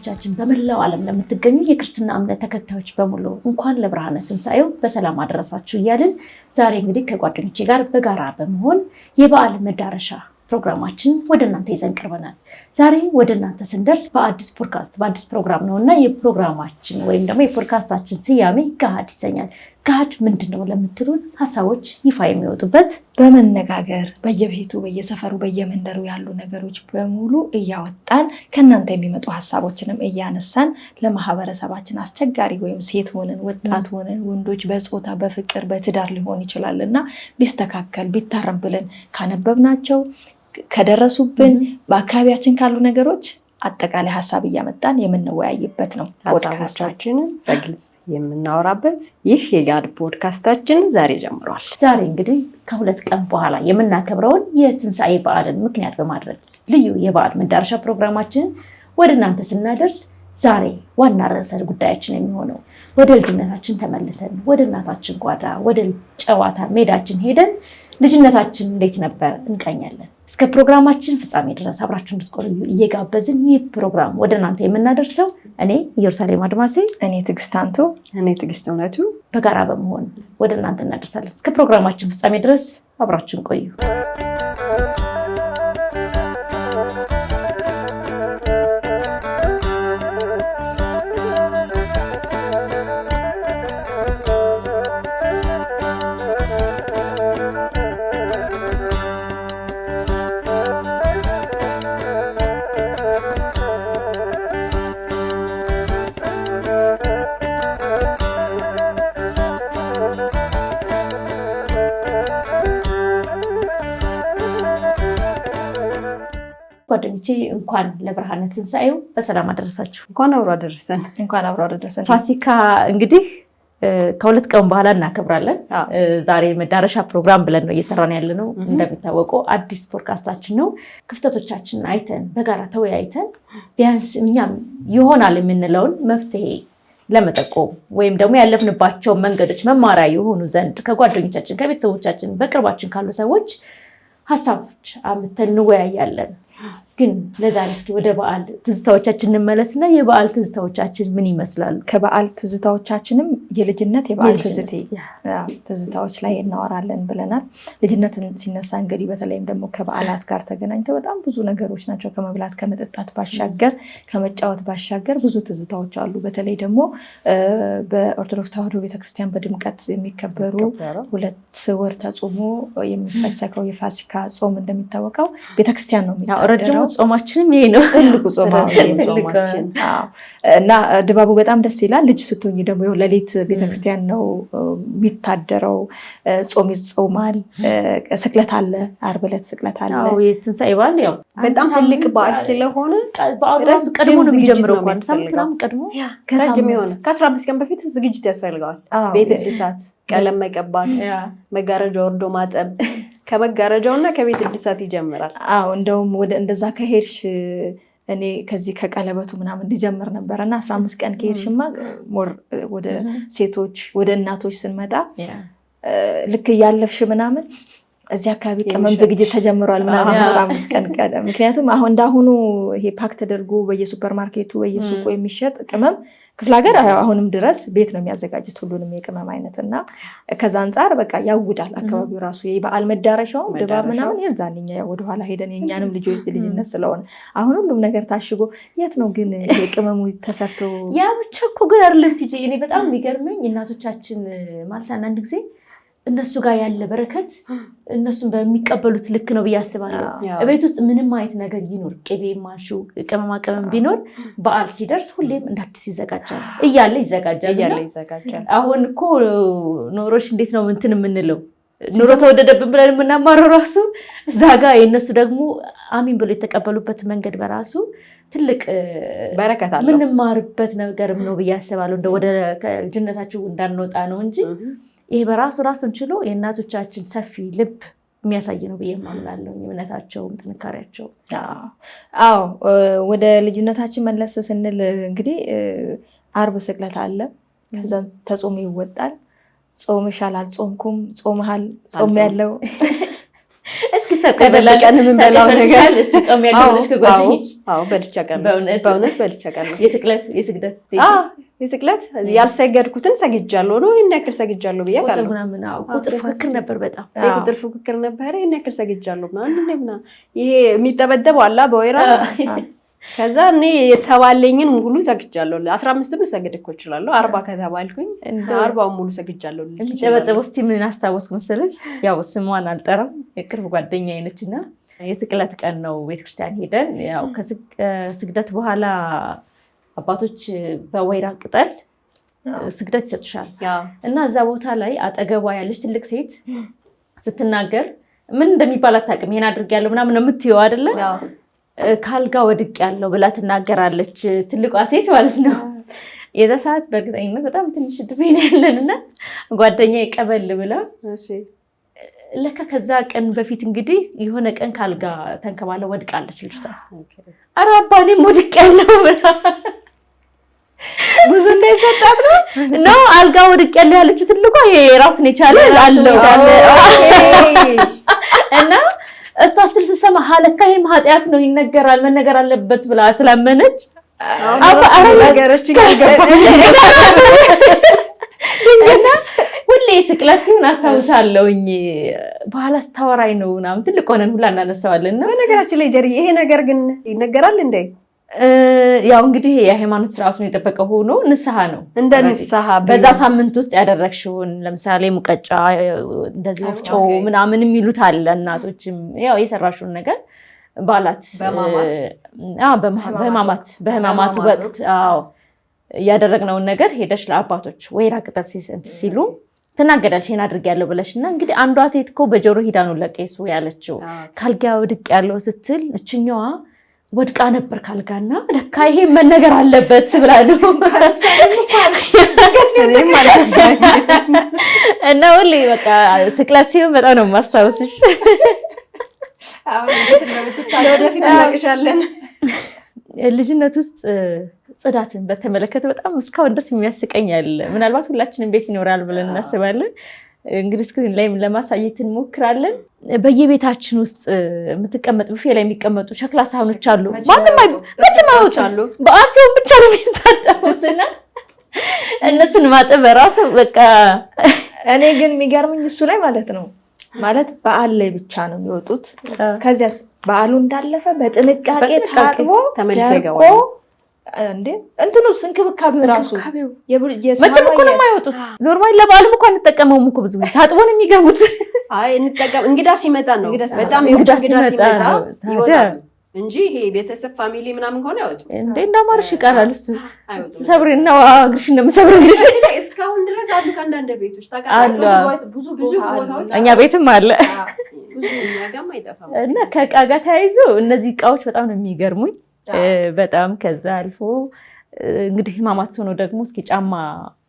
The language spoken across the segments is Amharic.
ተመልካቾቻችን በመላው ዓለም ለምትገኙ የክርስትና እምነት ተከታዮች በሙሉ እንኳን ለብርሃነ ትንሣኤው በሰላም አደረሳችሁ እያልን ዛሬ እንግዲህ ከጓደኞቼ ጋር በጋራ በመሆን የበዓል መዳረሻ ፕሮግራማችን ወደ እናንተ ይዘን ቀርበናል። ዛሬ ወደ እናንተ ስንደርስ በአዲስ ፖድካስት በአዲስ ፕሮግራም ነውና የፕሮግራማችን ወይም ደግሞ የፖድካስታችን ስያሜ ገሃድ ይሰኛል። ገሃድ ምንድነው ለምትሉን ሀሳቦች ይፋ የሚወጡበት በመነጋገር በየቤቱ በየሰፈሩ በየመንደሩ ያሉ ነገሮች በሙሉ እያወጣን ከእናንተ የሚመጡ ሀሳቦችንም እያነሳን ለማህበረሰባችን አስቸጋሪ ወይም ሴት ሆነን ወጣት ሆነን ወንዶች በጾታ በፍቅር በትዳር ሊሆን ይችላል እና ቢስተካከል ቢታረም ብለን ካነበብናቸው ከደረሱብን በአካባቢያችን ካሉ ነገሮች አጠቃላይ ሀሳብ እያመጣን የምንወያይበት ነው። ሀሳቦቻችንን በግልጽ የምናወራበት ይህ የገሃድ ፖድካስታችን ዛሬ ጀምሯል። ዛሬ እንግዲህ ከሁለት ቀን በኋላ የምናከብረውን የትንሣኤ በዓልን ምክንያት በማድረግ ልዩ የበዓል መዳረሻ ፕሮግራማችንን ወደ እናንተ ስናደርስ ዛሬ ዋና ርዕሰ ጉዳያችን የሚሆነው ወደ ልጅነታችን ተመልሰን ወደ እናታችን ጓዳ ወደ ጨዋታ ሜዳችን ሄደን ልጅነታችን እንዴት ነበር እንቃኛለን። እስከ ፕሮግራማችን ፍጻሜ ድረስ አብራችሁ እንድትቆዩ እየጋበዝን ይህ ፕሮግራም ወደ እናንተ የምናደርሰው እኔ ኢየሩሳሌም አድማሴ፣ እኔ ትዕግስት አንቱ፣ እኔ ትዕግስት እውነቱ በጋራ በመሆን ወደ እናንተ እናደርሳለን። እስከ ፕሮግራማችን ፍጻሜ ድረስ አብራችሁን ቆዩ። ጓደኞቼ እንኳን ለብርሃነ ትንሣኤው በሰላም አደረሳችሁ። እንኳን አብሮ አደረሰን። እንኳን አብሮ አደረሰን። ፋሲካ እንግዲህ ከሁለት ቀን በኋላ እናከብራለን። ዛሬ መዳረሻ ፕሮግራም ብለን ነው እየሰራን ያለነው። እንደሚታወቀው አዲስ ፖድካስታችን ነው። ክፍተቶቻችንን አይተን በጋራ ተወያይተን ቢያንስ እኛም ይሆናል የምንለውን መፍትሄ ለመጠቆም ወይም ደግሞ ያለፍንባቸው መንገዶች መማሪያ የሆኑ ዘንድ ከጓደኞቻችን ከቤተሰቦቻችን በቅርባችን ካሉ ሰዎች ሀሳቦች አምጥተን እንወያያለን። ግን ለዛሬ እስኪ ወደ በዓል ትዝታዎቻችን እንመለስና የበዓል ትዝታዎቻችን ምን ይመስላሉ? ከበዓል ትዝታዎቻችንም የልጅነት የበዓል ትዝታዎች ላይ እናወራለን ብለናል። ልጅነትን ሲነሳ እንግዲህ በተለይም ደግሞ ከበዓላት ጋር ተገናኝተው በጣም ብዙ ነገሮች ናቸው። ከመብላት ከመጠጣት ባሻገር ከመጫወት ባሻገር ብዙ ትዝታዎች አሉ። በተለይ ደግሞ በኦርቶዶክስ ተዋሕዶ ቤተክርስቲያን በድምቀት የሚከበሩ 2 ወር ተጾሞ የሚፈሰከው የፋሲካ ጾም እንደሚታወቀው ቤተክርስቲያን ነው የሚታወቀው። ረጅሙ ጾማችንም ይሄ ነው፣ ትልቁ ጾማችን እና ድባቡ በጣም ደስ ይላል። ልጅ ስትሆኝ ደግሞ ለሊት ቤተክርስቲያን ነው የሚታደረው። ጾም ይጾማል። ስቅለት አለ፣ ዓርብ ዕለት ስቅለት አለ። የትንሣኤ በዓል ያው በጣም ትልቅ በዓል ስለሆነ በዓሉ ራሱ ቀድሞ ነው የሚጀምረው። ሳምንት ቀድሞ ከ15 ቀን በፊት ዝግጅት ያስፈልገዋል። ቤት እድሳት፣ ቀለም መቀባት፣ መጋረጃ ወርዶ ማጠብ ከመጋረጃውና ከቤት እድሳት ይጀምራል። እንደውም ወደ እንደዛ ከሄድሽ እኔ ከዚህ ከቀለበቱ ምናምን ሊጀምር ነበረ እና 15 ቀን ከሄድሽማ ወደ ሴቶች ወደ እናቶች ስንመጣ ልክ እያለፍሽ ምናምን እዚህ አካባቢ ቅመም ዝግጅት ተጀምሯል ምናምን 15 ቀን ቀደም። ምክንያቱም አሁን እንዳሁኑ ይሄ ፓክ ተደርጎ በየሱፐር ማርኬቱ በየሱቁ የሚሸጥ ቅመም ክፍለ ሀገር አሁንም ድረስ ቤት ነው የሚያዘጋጁት ሁሉንም የቅመም አይነት እና ከዛ አንጻር በቃ ያውዳል አካባቢው ራሱ የበዓል መዳረሻው ድባብ ምናምን የዛንኛ ወደኋላ ሄደን የእኛንም ልጆች ልጅነት ስለሆነ አሁን ሁሉም ነገር ታሽጎ የት ነው ግን የቅመሙ ተሰርቶ ያ ብቻ እኮ ግን አይደለም ትጂ። እኔ በጣም የሚገርመኝ እናቶቻችን ማለት አንዳንድ ጊዜ እነሱ ጋር ያለ በረከት እነሱን በሚቀበሉት ልክ ነው ብዬ አስባለሁ። ቤት ውስጥ ምንም አይነት ነገር ይኖር ቅቤ ማሹ ቅመማ ቅመም ቢኖር በዓል ሲደርስ ሁሌም እንዳዲስ ይዘጋጃል እያለ ይዘጋጃል። አሁን እኮ ኖሮሽ እንዴት ነው እንትን የምንለው ኑሮ ተወደደብን ብለን የምናማረው ራሱ እዛ ጋር የእነሱ ደግሞ አሚን ብሎ የተቀበሉበት መንገድ በራሱ ትልቅ በረከት አለው። ምንማርበት ነገርም ነው ብዬ አስባለሁ። እንደ ወደ ልጅነታቸው እንዳንወጣ ነው እንጂ ይሄ በራሱ ራሱን ችሎ የእናቶቻችን ሰፊ ልብ የሚያሳይ ነው ብዬ ማምናለሁ። እምነታቸውም ጥንካሬያቸው። ወደ ልጅነታችን መለስ ስንል እንግዲህ ዓርብ ስቅለት አለ። ከዛ ተጾም ይወጣል። ጾምሻል አልጾምኩም፣ ጾምሃል ጾም ያለው እስኪ ቀን የምንበላው ነገር ጾም ያለሽ ከጓደኛሽ? አዎ በልቼ አውቃለሁ። በእውነት በልቼ አውቃለሁ። የስግደት የስግደት ያልሰገድኩትን ሰግጃለሁ ነው። ይሄን ያክል ሰግጃለሁ ብዬ አውቃለሁ። ቁጥር ፉክክር ነበር፣ በጣም የቁጥር ፉክክር ነበር። ይሄን ያክል ሰግጃለሁ ምናምን ይሄ የሚጠበደበው አላ በወይራ ከዛ እኔ የተባለኝን ሙሉ ሰግጃለሁ። 15 ልሰግድ እኮ እችላለሁ። 40 ከተባልኩኝ 40 ሙሉ ሰግጃለሁ። የሚጠበጠበው እስቲ ምን አስታወስክ መሰለሽ? ያው ስሟን አልጠራም፣ የቅርብ ጓደኛዬ ነችና የስቅለት ቀን ነው ቤተክርስቲያን ሄደን ያው ከስግደት በኋላ አባቶች በወይራ ቅጠል ስግደት ይሰጡሻል እና እዛ ቦታ ላይ አጠገቧ ያለች ትልቅ ሴት ስትናገር ምን እንደሚባል አታውቅም። ይሄን አድርጌያለሁ ምናምን የምትይው አይደለ? ካልጋ ወድቅ ያለው ብላ ትናገራለች። ትልቋ ሴት ማለት ነው። የዛ ሰዓት በእርግጠኝነት በጣም ትንሽ እድሜ ነው ያለንና ጓደኛዬ ቀበል ብላ ለካ ከዛ ቀን በፊት እንግዲህ የሆነ ቀን ካልጋ ተንከባለ ወድቃለች ልጅቷ። ኧረ አባ እኔም ወድቄያለሁ ብላ ብዙ እንዳይሰጣት ነው አልጋ ወድቄያለሁ ያለችው ትልቋ የራሱን የቻለ አለው እና እሷ ስትል ስትሰማ ለካ ይሄም ኃጢአት ነው ይነገራል መነገር አለበት ብላ ስላመነች ነገረች ሁሌ ስቅለት ሲሆን አስታውሳለሁኝ። በኋላ ስታወራኝ ነው ምናምን ትልቅ ሆነን ሁላ እናነሳዋለን። በነገራችን ላይ ጀሪ ይሄ ነገር ግን ይነገራል እንዴ? ያው እንግዲህ የሃይማኖት ስርዓቱን የጠበቀ ሆኖ ንስሐ ነው። እንደ ንስሐ በዛ ሳምንት ውስጥ ያደረግሽውን ለምሳሌ ሙቀጫ እንደዚህ ወፍጮ ምናምን የሚሉት አለ። እናቶችም ያው የሰራሽውን ነገር ባላት በህማማት ወቅት ያደረግነውን ነገር ሄደሽ ለአባቶች ወይራ ቅጠል ሲሉ ትናገዳለሽ። ይሄን አድርጌያለሁ ብለሽና እንግዲህ አንዷ ሴት እኮ በጆሮ ሂዳ ነው ለቄሱ ያለችው ካልጋ ወድቅ ያለው ስትል እችኛዋ ወድቃ ነበር ካልጋና ለካ ይሄ መነገር አለበት ብላ ነው እና ሁሌ በቃ ስቅለት ሲሆን በጣም ነው የማስታውስሽ። ልጅነት ውስጥ ጽዳትን በተመለከተ በጣም እስካሁን ድረስ የሚያስቀኝ አለ። ምናልባት ሁላችንም ቤት ይኖራል ብለን እናስባለን። እንግዲህ ስክሪን ላይ ለማሳየት እንሞክራለን። በየቤታችን ውስጥ የምትቀመጥ ብፌ ላይ የሚቀመጡ ሸክላ ሳህኖች አሉ። ማንም መቼም አይወጣሉ። በዓል ሲሆን ብቻ ነው የሚታጠቡትና እነሱን ማጠብ በራሱ በቃ እኔ ግን የሚገርምኝ እሱ ላይ ማለት ነው ማለት በዓል ላይ ብቻ ነው የሚወጡት። ከዚያስ በዓሉ እንዳለፈ በጥንቃቄ ታጥቦ ደርቆ እንዴ እንትኑስ እንክብካቤው ራሱ መቼም እኮ ነው የማይወጡት። ኖርማሊ ለበዓሉም እኮ አንጠቀመውም እኮ ብዙ ጊዜ ታጥቦ ነው የሚገቡት። አይ እንጠቀም እንግዳ ሲመጣ ነው በጣም እንግዳ ሲመጣ ይወጣሉ እንጂ ይሄ ቤተሰብ ፋሚሊ ምናምን ከሆነ ያወጡ እንዴ እንዳማርሽ ይቀራል። እሱ ሰብሪና እግርሽ እንደምሰብርልሽ እስካሁን ድረስ አሉ ከአንዳንድ ቤቶች ታውቃለህ። ብዙ ቦታዎች እኛ ቤትም አለ ብዙ ያጋማ አይጠፋም። እና ከዕቃ ጋር ተያይዞ እነዚህ ዕቃዎች በጣም ነው የሚገርሙኝ። በጣም ከዛ አልፎ እንግዲህ ህማማት ሆኖ ደግሞ እስኪ ጫማ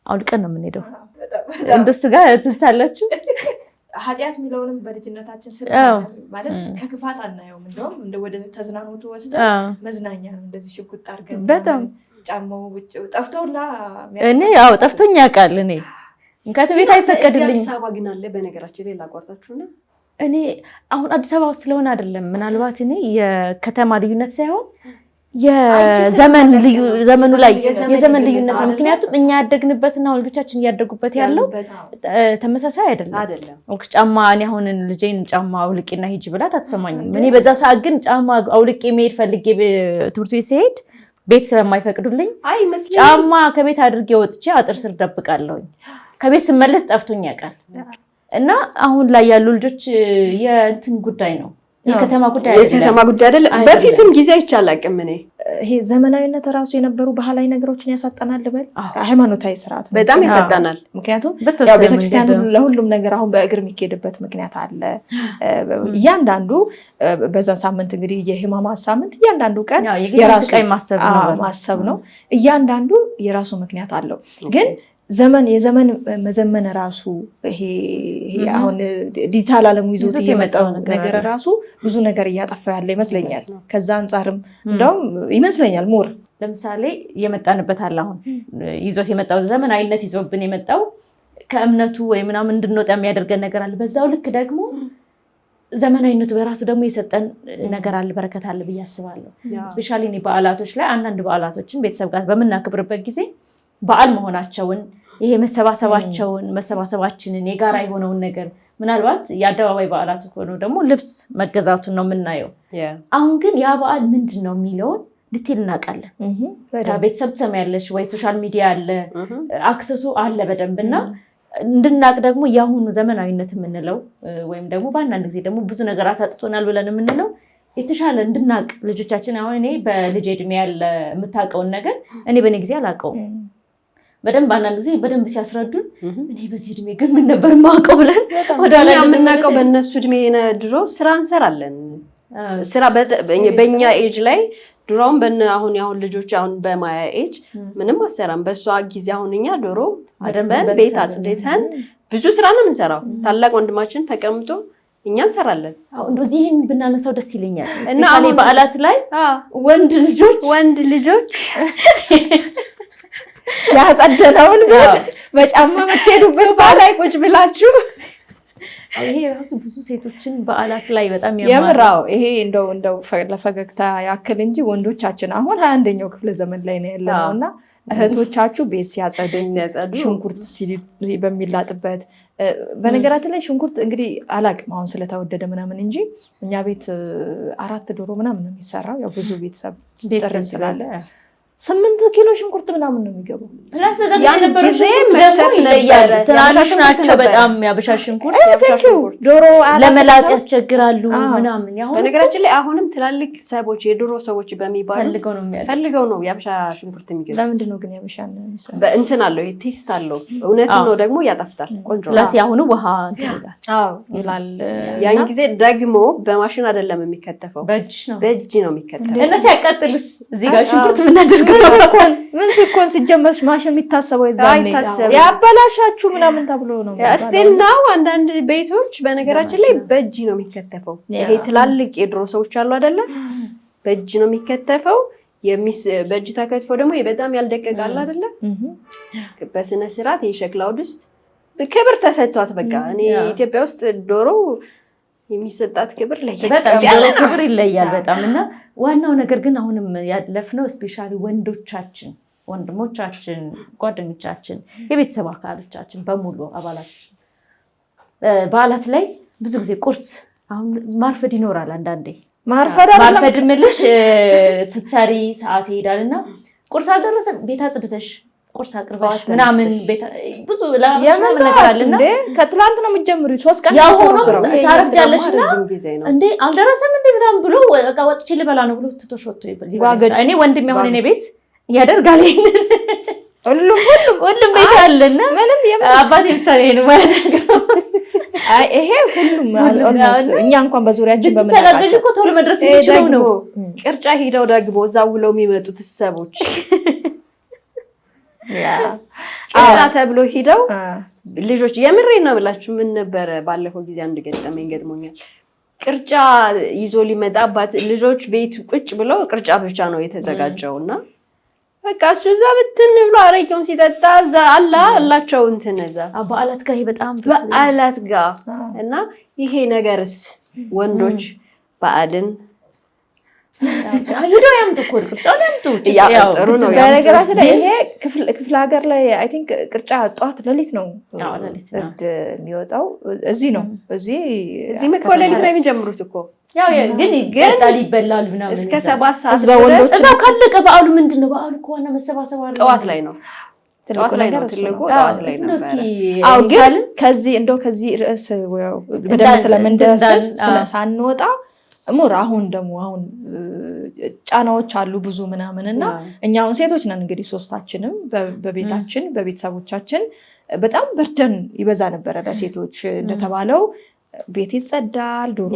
አውልቀን ነው የምንሄደው። እንደሱ ጋር ትስታላችሁ። ኃጢአት የሚለውንም በልጅነታችን ስለ ማለት ከክፋት አናየውም። እንደውም ወደ ተዝናኖቱ ወስደን መዝናኛ ነው እንደዚህ ሽጉጥ አድርገን በጣም ጫማው ውጭ ጠፍቶላ እኔ ያው ጠፍቶኝ ያውቃል። እኔ ምክንያቱም ቤት አይፈቀድልኝ። አዲስ አበባ ግን አለ በነገራችን ላይ ላቋርጣችሁና እኔ አሁን አዲስ አበባ ስለሆነ አይደለም ምናልባት እኔ የከተማ ልዩነት ሳይሆን የዘመን ልዩነት። ምክንያቱም እኛ ያደግንበትና ልጆቻችን እያደጉበት ያለው ተመሳሳይ አይደለም። ጫማ እኔ አሁን ልጄን ጫማ አውልቄና ሂጂ ብላት አትሰማኝም። እኔ በዛ ሰዓት ግን ጫማ አውልቄ መሄድ ፈልጌ ትምህርት ቤት ሲሄድ ቤት ስለማይፈቅዱልኝ ጫማ ከቤት አድርጌ ወጥቼ አጥር ስር ደብቃለሁኝ። ከቤት ስመለስ ጠፍቶኝ ያውቃል። እና አሁን ላይ ያሉ ልጆች የእንትን ጉዳይ ነው የከተማ ጉዳይ አይደለም። በፊትም ጊዜ አይቻላቅም። እኔ ይሄ ዘመናዊነት ራሱ የነበሩ ባህላዊ ነገሮችን ያሳጠናል ልበል። ሃይማኖታዊ ስርዓት በጣም ያሳጠናል። ምክንያቱም ያው ቤተክርስቲያን ለሁሉም ነገር አሁን በእግር የሚሄድበት ምክንያት አለ። እያንዳንዱ በዛ ሳምንት እንግዲህ የህማማት ሳምንት እያንዳንዱ ቀን የራሱ ማሰብ ነው። እያንዳንዱ የራሱ ምክንያት አለው። ግን የዘመን መዘመን ራሱ ይሄ አሁን ዲጂታል ዓለሙ ይዞት የመጣው ነገር ራሱ ብዙ ነገር እያጠፋ ያለ ይመስለኛል። ከዛ አንጻርም እንደውም ይመስለኛል ሞር ለምሳሌ የመጣንበት አለ አሁን ይዞት የመጣው ዘመናዊነት ይዞብን የመጣው ከእምነቱ ወይ ምናምን እንድንወጣ የሚያደርገን ነገር አለ። በዛው ልክ ደግሞ ዘመናዊነቱ በራሱ ደግሞ የሰጠን ነገር አለ፣ በረከት አለ ብዬ አስባለሁ። ስፔሻሊ እኔ በዓላቶች ላይ አንዳንድ በዓላቶችን ቤተሰብ ጋር በምናከብርበት ጊዜ በዓል መሆናቸውን ይሄ መሰባሰባችንን የጋራ የሆነውን ነገር ምናልባት የአደባባይ በዓላት ሆኖ ደግሞ ልብስ መገዛቱን ነው የምናየው። አሁን ግን ያ በዓል ምንድን ነው የሚለውን ልትል እናውቃለን። ቤተሰብ ትሰሚያለሽ ወይ ሶሻል ሚዲያ አለ፣ አክሰሱ አለ በደንብ እና እንድናቅ ደግሞ የአሁኑ ዘመናዊነት የምንለው ወይም ደግሞ በአንዳንድ ጊዜ ደግሞ ብዙ ነገር አሳጥቶናል ብለን የምንለው የተሻለ እንድናቅ ልጆቻችን አሁን እኔ በልጅ እድሜ ያለ የምታውቀውን ነገር እኔ በእኔ ጊዜ አላውቀውም። በደንብ አንዳንድ ጊዜ በደንብ ሲያስረዱን እኔ በዚህ እድሜ ግን ምን ነበር የማውቀው ብለን ወደኋላ የምናውቀው በእነሱ እድሜ ድሮ ስራ እንሰራለን። ስራ በእኛ ኤጅ ላይ ድሮም አሁን ልጆች አሁን በማያ ኤጅ ምንም አሰራም። በሷ ጊዜ አሁን እኛ ዶሮ አጥበን ቤት አጽድተን ብዙ ስራ ነው የምንሰራው። ታላቅ ወንድማችን ተቀምጦ እኛ እንሰራለን። እንደዚህ ይሄን ብናነሳው ደስ ይለኛል። ስፔሻሊ በዓላት ላይ ወንድ ልጆች ያጸደነውን ቤት በጫማ የምትሄዱበት በዓል ላይ ቁጭ ብላችሁ ይሄ ራሱ ብዙ ሴቶችን በዓላት ላይ በጣም የምራው ይሄ እንደው ለፈገግታ ያክል እንጂ ወንዶቻችን አሁን 21ኛው ክፍለ ዘመን ላይ ነው ያለነው እና እህቶቻችሁ ቤት ሲያጸዱ ሽንኩርት በሚላጥበት በነገራችን ላይ ሽንኩርት እንግዲህ አላቅም አሁን ስለተወደደ ምናምን እንጂ እኛ ቤት 4 ዶሮ ምናምን ነው የሚሰራው። ያው ብዙ ቤተሰብ ጥሪ ስላለ 8 ኪሎ ሽንኩርት ምናምን ነው የሚገባው። ፕላስ በዛ የነበሩ ሽንኩርት ይለያል። ትናንሽ ናቸው በጣም ያበሻ ሽንኩርት ዶሮ ለመላጥ ያስቸግራሉ ምናምን። በነገራችን ላይ አሁንም ትላልቅ ሰዎች የዶሮ ሰዎች በሚባሉ ፈልገው ነው ያበሻ ሽንኩርት የሚገዛው። ለምንድን ነው ግን ያበሻ ነው? በእንትን አለው ቴስት አለው እውነት ነው ደግሞ ያጣፍጣል። ቆንጆ ፕላስ ያሁኑ ውሃ ይላል። ያን ጊዜ ደግሞ በማሽን አይደለም የሚከተፈው በእጅ ነው የሚከተፈው። እና ሲያቃጥልስ እዚህ ጋር ሽንኩርት ምናደርግ ምን ሲኮን ሲጀመርስ ማሽን የሚታሰበው ይዛኔ ያበላሻችሁ ምናምን ተብሎ ነው። እስቲል ነው አንዳንድ ቤቶች በነገራችን ላይ በእጅ ነው የሚከተፈው። ይሄ ትላልቅ የድሮ ሰዎች አሉ አይደለ? በእጅ ነው የሚከተፈው። በእጅ ተከትፎ ደግሞ በጣም ያልደቀቃል አይደለ? በስነ ስርዓት የሸክላው ድስት ክብር ተሰጥቷት በቃ እኔ ኢትዮጵያ ውስጥ ዶሮ የሚሰጣት ክብር ክብር ይለያል በጣም። እና ዋናው ነገር ግን አሁንም ያለፍነው ስፔሻሊ ወንዶቻችን፣ ወንድሞቻችን፣ ጓደኞቻችን፣ የቤተሰብ አካሎቻችን በሙሉ አባላችን በዓላት ላይ ብዙ ጊዜ ቁርስ አሁን ማርፈድ ይኖራል። አንዳንዴ ማርፈድ ምልሽ ስትሰሪ ሰዓት ይሄዳል እና ቁርስ አልደረሰ ቤት አጽድተሽ ቁርስ አቅርበሽ ምናምን ብዙ ነገር አለና ከትላንት ነው የምትጀምሪው 3 ቀን ያሆኑ ታረጃለሽና እንዴ አልደረሰም እንዴ ምናምን ብሎ በቃ ወጥቼ ልበላ ነው ብሎ ትቶሽ ወጥቶ ይበላል። እኔ ወንድም ያሆነ እኔ ቤት ያደርጋል ሁሉም ቤት አለና ምንም አባቴ ብቻ ነው ያደርጋው። ይሄ ሁሉም እኛ እንኳን በዙሪያችን በመናገር እኮ ቶሎ መድረስ ይችላል ነው። ቅርጫ ሄደው ደግሞ እዛው ውለው የሚመጡት ሰዎች ቅርጫ ተብሎ ሄደው ልጆች የምሬ ነው ብላችሁ ምን ነበረ ባለፈው ጊዜ አንድ ገጠመኝ ገጥሞኛል። ቅርጫ ይዞ ሊመጣባት ልጆች ቤት ቁጭ ብለው ቅርጫ ብቻ ነው የተዘጋጀውና በቃ እሱ እዛ ብትን ብሎ አረቄውን ሲጠጣ እዛ አላቸው እንትን እዛ በዓላት ጋር በጣም በዓላት ጋር እና ይሄ ነገርስ ወንዶች በዓልን ሄዶ ያምጡ እኮ ቅርጫ ያምጡ ጥሩ ነው። በነገራችን ላይ ይሄ ክፍለ ሀገር ላይ አይ ቲንክ ቅርጫ ጠዋት ሌሊት ነው እርድ የሚወጣው። እዚህ ነው እዚህ እኮ ሌሊት ነው የሚጀምሩት እኮ ያው ግን ይገጣል ይበላል ምናምን እስከ 7 ሰዓት እዛው ካለቀ በዓሉ ምንድነው? በዓሉ እኮ ዋና መሰባሰብ አለ ጠዋት ላይ ነው። ትልቁ ነገር ትልቁ ጠዋት ላይ ነው። ግን ከዚህ ርዕስ በደንብ ስለምንደርስ ሳንወጣ ሞር አሁን ጫናዎች አሉ ብዙ ምናምን እና እኛ አሁን ሴቶች ነን እንግዲህ ሶስታችንም በቤታችን በቤተሰቦቻችን በጣም በርደን ይበዛ ነበረ ለሴቶች። እንደተባለው ቤት ይጸዳል፣ ዶሮ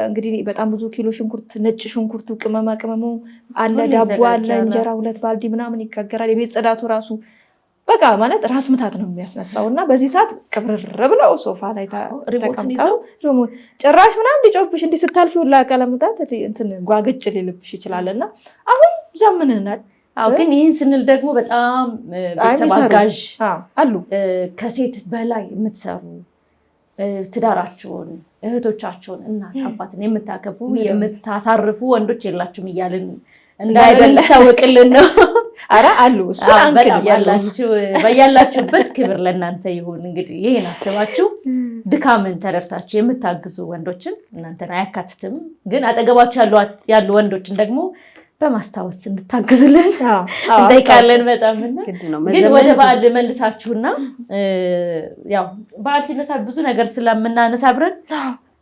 እንግዲህ በጣም ብዙ ኪሎ ሽንኩርት፣ ነጭ ሽንኩርቱ፣ ቅመማ ቅመሙ አለ፣ ዳቦ አለ፣ እንጀራ 2 ባልዲ ምናምን ይጋገራል። የቤት ጽዳቱ ራሱ በቃ ማለት ራስ ምታት ነው የሚያስነሳው እና በዚህ ሰዓት ቅብርር ብለው ሶፋ ላይ ተቀምጠው ጭራሽ ምናምን ሊጮብሽ እንዲህ ስታልፊ ሁላ ቀለምጣት እንትን ጓገጭ ሊልብሽ ይችላል እና አሁን ዘምንናል። ግን ይህን ስንል ደግሞ በጣም ቤተሰብ አጋዥ አሉ ከሴት በላይ የምትሰሩ ትዳራቸውን እህቶቻቸውን እናት አባትን የምታከብሩ የምታሳርፉ ወንዶች የላችሁም እያልን እንዳይደለ ታወቅልን ነው። አረ አሉ እሱ ያላችሁ በያላችሁበት ክብር ለእናንተ ይሁን። እንግዲህ ይሄን አስባችሁ ድካምን ተረድታችሁ የምታግዙ ወንዶችን እናንተን አያካትትም፣ ግን አጠገባችሁ ያሉ ወንዶችን ደግሞ በማስታወስ እንድታግዙልን እንጠይቃለን። በጣም ግን ወደ በዓል መልሳችሁና ያው በዓል ሲነሳ ብዙ ነገር ስለምናነሳ አብረን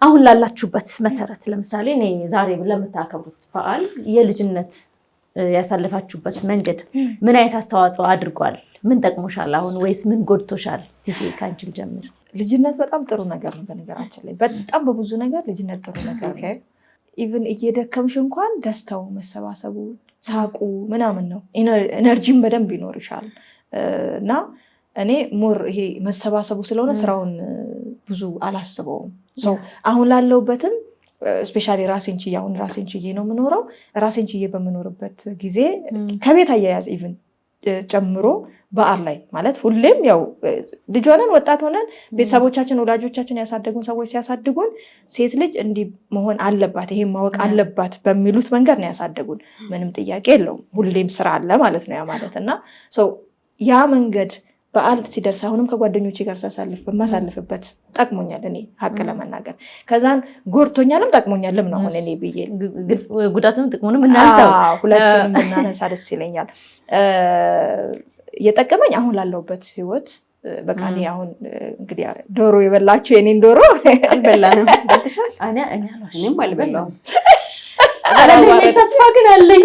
አሁን ላላችሁበት መሰረት ለምሳሌ እኔ ዛሬ ለምታከብሩት በዓል የልጅነት ያሳለፋችሁበት መንገድ ምን አይነት አስተዋጽኦ አድርጓል? ምን ጠቅሞሻል አሁን ወይስ ምን ጎድቶሻል? ቲጂ ካንቺ ልጀምር። ልጅነት በጣም ጥሩ ነገር ነው። በነገራችን ላይ በጣም በብዙ ነገር ልጅነት ጥሩ ነገር ነው። ኢቭን እየደከምሽ እንኳን ደስታው፣ መሰባሰቡ፣ ሳቁ ምናምን ነው። ኤነርጂም በደንብ ይኖርሻል እና እኔ ሞር ይሄ መሰባሰቡ ስለሆነ ስራውን ብዙ አላስበውም። አሁን ላለውበትም ስፔሻሊ ራሴን ችዬ አሁን ራሴን ችዬ ነው የምኖረው። ራሴን ችዬ በምኖርበት ጊዜ ከቤት አያያዝ ኢቭን ጨምሮ በዓል ላይ ማለት ሁሌም ያው ልጅ ሆነን ወጣት ሆነን ቤተሰቦቻችን ወላጆቻችን ያሳደጉን ሰዎች ሲያሳድጉን ሴት ልጅ እንዲህ መሆን አለባት ይሄን ማወቅ አለባት በሚሉት መንገድ ነው ያሳደጉን። ምንም ጥያቄ የለውም። ሁሌም ስራ አለ ማለት ነው ያ ማለት እና ያ መንገድ በዓል ሲደርስ አሁንም ከጓደኞቼ ጋር ሳሳልፍ በማሳልፍበት ጠቅሞኛል። እኔ ሀቅ ለመናገር ከዛን ጎርቶኛልም ጠቅሞኛልም ነው አሁን እኔ ብዬ ጉዳቱንም ጥቅሙንም እናነሳው ሁለቱንም እናነሳ ደስ ይለኛል። የጠቀመኝ አሁን ላለሁበት ህይወት በቃ እኔ አሁን እንግዲህ ዶሮ የበላችሁ የኔን ዶሮ አልበላንም። በልተሻል? እኔም አልበላሁም። ተስፋ ግን አለኝ።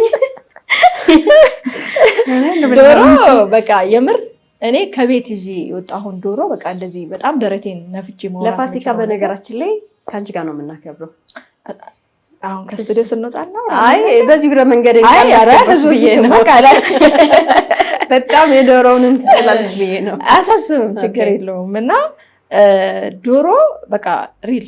ዶሮ በቃ የምር እኔ ከቤት ይዤ የወጣሁን ዶሮ በቃ እንደዚህ በጣም ደረቴን ነፍቼ መሆን ለፋሲካ በነገራችን ላይ ከአንቺ ጋር ነው የምናከብረው። አሁን ከስቱዲዮ ስንወጣ ነው። አይ በዚህ ግረ መንገድ ህዝብ በጣም የዶሮውንም ትላለች ብዬ ነው። አያሳስብም፣ ችግር የለውም። እና ዶሮ በቃ ሪል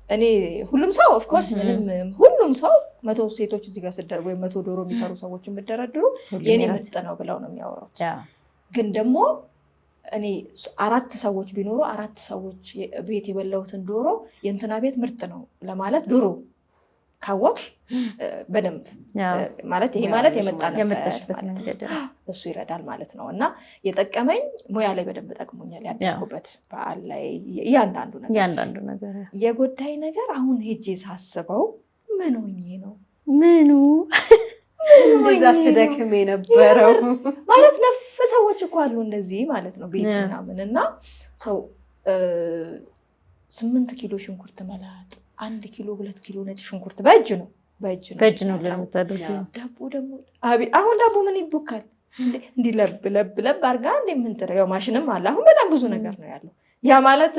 እኔ ሁሉም ሰው ኦፍኮርስ ምንም ሁሉም ሰው 100 ሴቶች እዚህ ጋር ስደር ወይም 100 ዶሮ የሚሰሩ ሰዎች የምደረድሩ የኔ ምርጥ ነው ብለው ነው የሚያወሩት። ግን ደግሞ እኔ 4 ሰዎች ቢኖሩ 4 ሰዎች ቤት የበላሁትን ዶሮ የእንትና ቤት ምርጥ ነው ለማለት ዶሮ ካወቅሽ በደንብ ማለት ይሄ ማለት የመጣሽበት መንገድ እሱ ይረዳል ማለት ነው። እና የጠቀመኝ ሙያ ላይ በደንብ ጠቅሞኛል። ያደኩበት በዓል ላይ እያንዳንዱ ነገር የጎዳይ ነገር አሁን ሄጄ ሳስበው ምን ሆኜ ነው እንደዛ ስደክም የነበረው ማለት ነፍ ሰዎች እኮ አሉ እንደዚህ ማለት ነው ቤት ምናምን እና ሰው 8 ኪሎ ሽንኩርት መላጥ 1 ኪሎ 2 ኪሎ ነጭ ሽንኩርት በእጅ ነው ለምታደርጊው ዳቦ ደግሞ አሁን ዳቦ ምን ይቦካል እንዲህ ለብ አድርጋ እንደምንጥረው ያው ማሽንም አለ። አሁን በጣም ብዙ ነገር ነው ያለው። ያ ማለት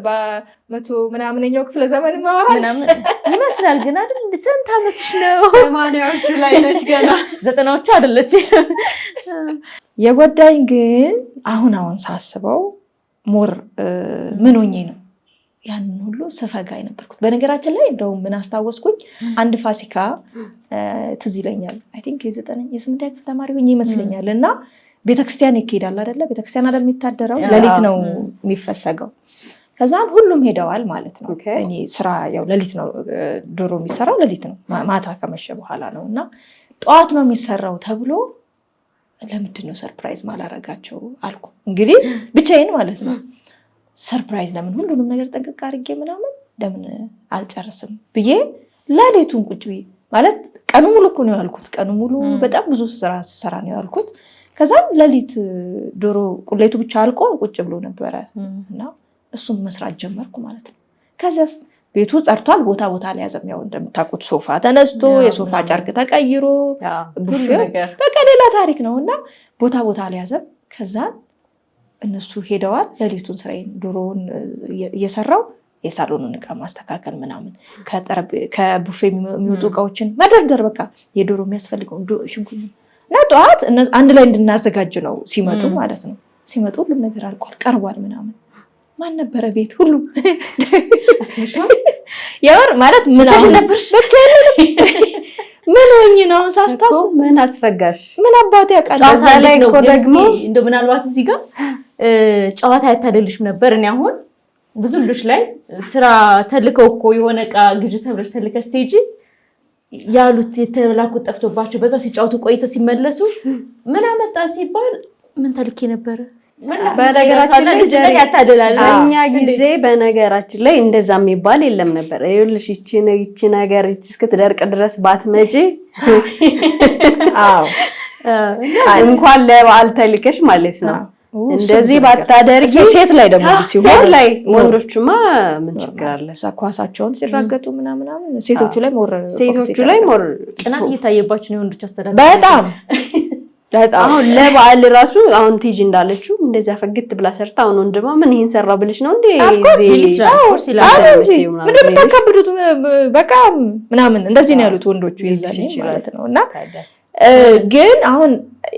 በመቶ ምናምንኛው ክፍለ ዘመን ምናምን ይመስላል። ግን አይደል ስንት ዓመትሽ ነው? 80ዎቹ ላይ ነች ገና 90ዎቹ አይደለች። የጎዳኝ ግን አሁን ሳስበው ሞር ምን ሆኜ ነው ያንን ሁሉ ስፈጋ የነበርኩት። በነገራችን ላይ እንደውም ምን አስታወስኩኝ፣ አንድ ፋሲካ ትዝ ይለኛል። አይ ቲንክ የ8ኛ ክፍል ተማሪ ሆኜ ይመስለኛል እና ቤተክርስቲያን ይካሄዳል አይደለ? ቤተክርስቲያን አይደል የሚታደረው፣ ሌሊት ነው የሚፈሰገው። ከዛን ሁሉም ሄደዋል ማለት ነው። እኔ ስራ ያው ሌሊት ነው ዶሮ የሚሰራው ሌሊት ነው፣ ማታ ከመሸ በኋላ ነው እና ጠዋት ነው የሚሰራው ተብሎ ለምንድን ነው ሰርፕራይዝ ማላረጋቸው አልኩ። እንግዲህ ብቻዬን ማለት ነው። ሰርፕራይዝ ለምን ሁሉንም ነገር ጠንቅቅ አድርጌ ምናምን ለምን አልጨርስም ብዬ ሌሊቱን ቁጭ ብዬ ማለት ቀኑ ሙሉ እኮ ነው ያልኩት። ቀኑ ሙሉ በጣም ብዙ ስራ ስሰራ ነው ያልኩት። ከዛም ሌሊት ዶሮ ቁሌቱ ብቻ አልቆ ቁጭ ብሎ ነበረ እና እሱን መስራት ጀመርኩ ማለት ነው። ከዚያስ ቤቱ ጸርቷል። ቦታ አልያዘም። ያው እንደምታውቁት ሶፋ ተነስቶ የሶፋ ጨርቅ ተቀይሮ ቡፌ በቃ ሌላ ታሪክ ነው እና ቦታ አልያዘም። ከዛ እነሱ ሄደዋል። ሌሊቱን ስራዬን ዶሮውን እየሰራው የሳሎኑን እቃ ማስተካከል ምናምን ከቡፌ የሚወጡ እቃዎችን መደርደር በቃ የዶሮ የሚያስፈልገው ሽንኩርት እና ጠዋት አንድ ላይ እንድናዘጋጅ ነው ሲመጡ ማለት ነው። ሲመጡ ሁሉም ነገር አልቋል ቀርቧል ምናምን። ማን ነበረ ቤት ሁሉ ያወር ማለት ምናምን ነበር። ምን ሆኜ ነው ሳስታውስ ምን አስፈጋሽ ምን አባቴ ያውቃል። እዛ ላይ እኮ ደግሞ እንደው ምናልባት እዚህ ጋር ጨዋታ ያታደልሽም ነበር። እኔ አሁን ብዙ ልጆች ላይ ስራ ተልከው እኮ የሆነ ዕቃ ግዢ ተብለሽ ተልከሽ ስትሄጂ ያሉት የተላኩት ጠፍቶባቸው በዛው ሲጫወቱ ቆይተው ሲመለሱ ምን አመጣ ሲባል ምን ተልኬ ነበረ። በነገራችን ላይ ያታደላል። እኛ ጊዜ በነገራችን ላይ እንደዛ የሚባል የለም ነበር። ይኸውልሽ ይቺ ነገር እስክትደርቅ ድረስ ባትመጪ አዎ እንኳን ለበዓል ተልከሽ ማለት ነው እንደዚህ ባታደርጊ ሴት ላይ ደግሞ ሲሆን ሴት ላይ ወንዶችማ ምን ችግር አለ? ኳሳቸውን ሲራገጡ ምናምን ሴቶቹ ላይ ሞር ቅናት እየታየባችሁ ነው ወንዶች አስተዳደር በጣም አሁን ለበዓል ራሱ አሁን ቲጂ እንዳለችው እንደዛ ፈግት ብላ ሰርታ አሁን ወንድማ ምን ይሄን ሰራ ብለሽ ነው እንዴ ምንድን የምታካብዱት በቃ ምናምን እንደዚህ ነው ያሉት ወንዶቹ የዛኔ ማለት ነው። እና ግን አሁን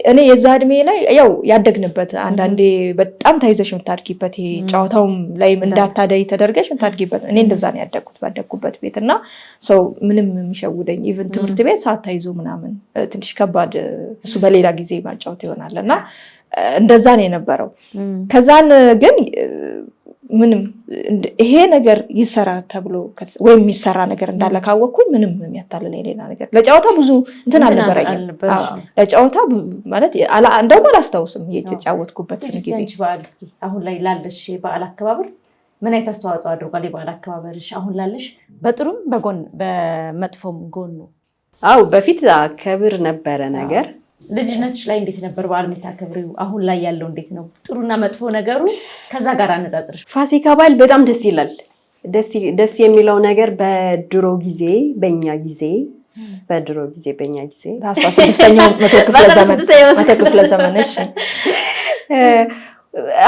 እኔ የዛ እድሜ ላይ ያው ያደግንበት አንዳንዴ በጣም ታይዘሽ የምታድጊበት ይሄ ጨዋታውም ላይ እንዳታደይ ተደርገሽ የምታድጊበት እኔ እንደዛ ነው ያደግኩት ባደግኩበት ቤት እና ሰው ምንም የሚሸውደኝ ኢቭን ትምህርት ቤት ሳታይዙ ምናምን ትንሽ ከባድ እሱ በሌላ ጊዜ ማጫወት ይሆናል እና እንደዛ ነው የነበረው። ከዛን ግን ምንም ይሄ ነገር ይሰራ ተብሎ ወይም የሚሰራ ነገር እንዳለ ካወቅኩኝ ምንም የሚያታልል ሌላ ነገር ለጨዋታ ብዙ እንትን አልነበረኝም። ለጨዋታ ማለት እንደውም አላስታውስም የተጫወትኩበት ጊዜ። እስኪ አሁን ላይ ላለሽ በዓል አከባበር ምን አይነት አስተዋጽኦ አድርጓል የበዓል አከባበርሽ አሁን ላለሽ በጥሩም በመጥፎም ጎኑ? አዎ በፊት አከብር ነበረ ነገር ልጅነትሽ ላይ እንዴት ነበር በዓል የምታከብሪው? አሁን ላይ ያለው እንዴት ነው? ጥሩና መጥፎ ነገሩ ከዛ ጋር አነጻጽርሽ። ፋሲካ በዓል በጣም ደስ ይላል። ደስ የሚለው ነገር በድሮ ጊዜ በእኛ ጊዜ 16ኛው መቶ ክፍለ ዘመን እሺ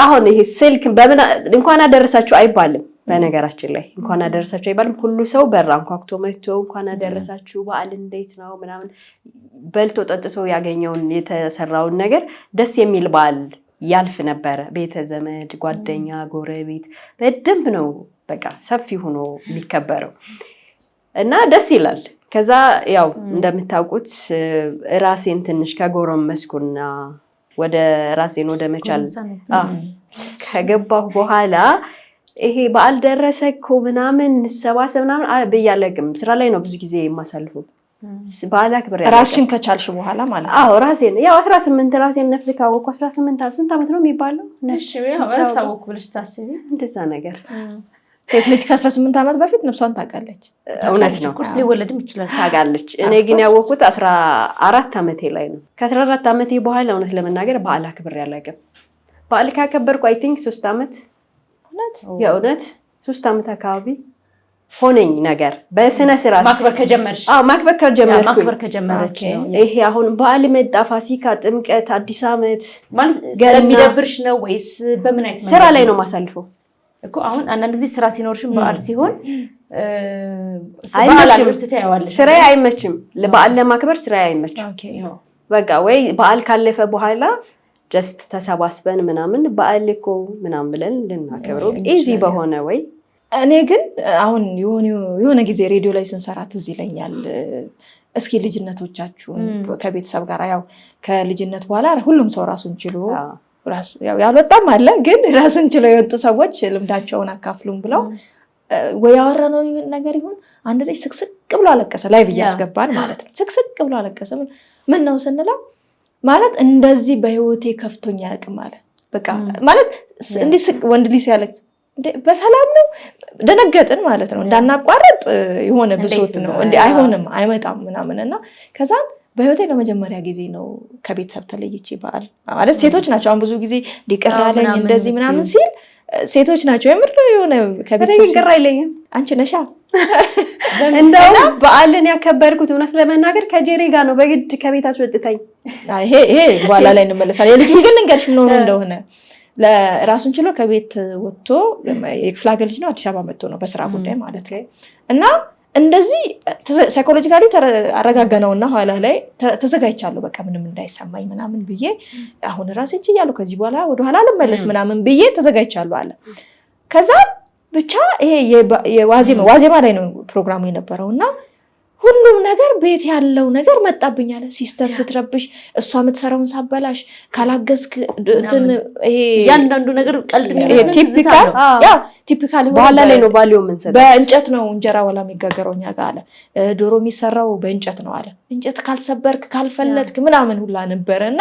አሁን ይሄ ስልክ በምን እንኳን አደረሳችሁ አይባልም። በነገራችን ላይ እንኳን አደረሳችሁ አይባልም። ሁሉ ሰው በር አንኳኩቶ መጥቶ እንኳን አደረሳችሁ በዓል እንዴት ነው ምናምን በልቶ ጠጥቶ ያገኘውን የተሰራውን ነገር ደስ የሚል በዓል ያልፍ ነበረ። ቤተ ዘመድ፣ ጓደኛ፣ ጎረቤት በደንብ ነው በቃ ሰፊ ሆኖ የሚከበረው እና ደስ ይላል። ከዛ ያው እንደምታውቁት ራሴን ትንሽ ከጎረመስኩና ወደ ራሴን ወደ መቻል ከገባሁ በኋላ ይሄ በዓል ደረሰ እኮ ምናምን እንሰባሰብ ምናምን ብያለቅም ስራ ላይ ነው ብዙ ጊዜ የማሳልፈው። በዓል አክብሬ ራስሽን ከቻልሽ በኋላ ማለት ነው? አዎ ራሴን ያው 18 ራሴን ነፍስ ካወቅኩ 18 ስንት ዓመት ነው የሚባለው? ነፍስ ያው አወቅኩ ብለሽ ታስቢ እንደዛ ነገር። ሴት ልጅ ከ18 ዓመት በፊት ነፍሷን ታውቃለች። እውነት ነው። ቁርስ ሊወለድም ይችላል ታውቃለች። እኔ ግን ያወቅኩት 14 ዓመቴ ላይ ነው። ከ14 ዓመቴ በኋላ እውነት ለመናገር በዓል አክብሬ አላውቅም። በዓል ካከበርኩ አይ ቲንክ 3 ዓመት የእውነት 3 ዓመት አካባቢ ሆነኝ ነገር በስነ ስርዓት ማክበር ከጀመርሽ። ማክበር ከጀመረች ይሄ አሁን በዓል መጣ፣ ፋሲካ፣ ጥምቀት፣ አዲስ ዓመት ማለት ስለሚደብርሽ ነው ወይስ በምን አይነት ስራ ላይ ነው ማሳልፈው? እኮ አሁን አንዳንድ ጊዜ ስራ ሲኖርሽም በዓል ሲሆን ስራዬ አይመችም። በዓል ለማክበር ስራዬ አይመችም። በቃ ወይ በዓል ካለፈ በኋላ ጀስት ተሰባስበን ምናምን በዓል እኮ ምናምን ብለን ልናከብረው ኢዚ በሆነ ወይ። እኔ ግን አሁን የሆነ ጊዜ ሬዲዮ ላይ ስንሰራ ትዝ ይለኛል። እስኪ ልጅነቶቻችሁን ከቤተሰብ ጋር ያው ከልጅነት በኋላ ሁሉም ሰው ራሱን ችሎ ያልወጣም አለ፣ ግን ራሱን ችሎ የወጡ ሰዎች ልምዳቸውን አካፍሉም ብለው ወይ ያወራነው ነገር ይሁን አንድ ልጅ ስቅስቅ ብሎ አለቀሰ። ላይቭ እያስገባን ማለት ነው። ስቅስቅ ብሎ አለቀሰ። ምን ነው ስንለው ማለት እንደዚህ በህይወቴ ከፍቶኛ ያቅም አለ። በቃ ማለት እንዲህ ወንድ ልጅ ሲያለቅስ በሰላም ነው ደነገጥን ማለት ነው። እንዳናቋረጥ የሆነ ብሶት ነው እንዴ አይሆንም አይመጣም ምናምን እና ከዛ በህይወቴ ለመጀመሪያ ጊዜ ነው ከቤተሰብ ተለይቼ በዓል ማለት ሴቶች ናቸው አሁን ብዙ ጊዜ ሊቀራለኝ እንደዚህ ምናምን ሲል ሴቶች ናቸው የምር የሆነ ከቤተሰብ ይቀራይለኝም አንቺ ነሻ እንደው በዓልን ያከበርኩት እውነት ለመናገር ከጄሪ ጋር ነው በግድ ከቤታቸው ወጥተኝ። ይሄ በኋላ ላይ እንመለሳለን። የልጁን ግን ልንገርሽ ምን ሆኖ እንደሆነ ለራሱን ችሎ ከቤት ወጥቶ የክፍለ ሀገር ልጅ ነው አዲስ አበባ መጥቶ ነው በስራ ጉዳይ ማለት ነው እና እንደዚህ ሳይኮሎጂካሊ አረጋጋነውና ኋላ ላይ ተዘጋጅቻለሁ በቃ ምንም እንዳይሰማኝ ምናምን ብዬ አሁን ራሴን ችያለሁ ከዚህ በኋላ ወደ ኋላ ልመለስ ምናምን ብዬ ተዘጋጅቻለሁ አለ። ከዛ ብቻ ይሄ የዋዜማ ላይ ነው ፕሮግራሙ የነበረውና ሁሉም ነገር ቤት ያለው ነገር መጣብኝ አለ። ሲስተር ስትረብሽ፣ እሷ የምትሰራውን ሳበላሽ፣ ካላገዝክ እንትን ይሄ ያንዳንዱ ነገር ቀልድ ቲፒካል በኋላ ላይ ነው ቫልዩ የምንሰጠው። በእንጨት ነው እንጀራ ወላ የሚጋገረው እኛ ጋር አለ። ዶሮ የሚሰራው በእንጨት ነው አለ። እንጨት ካልሰበርክ ካልፈለጥክ ምናምን ሁላ ነበረና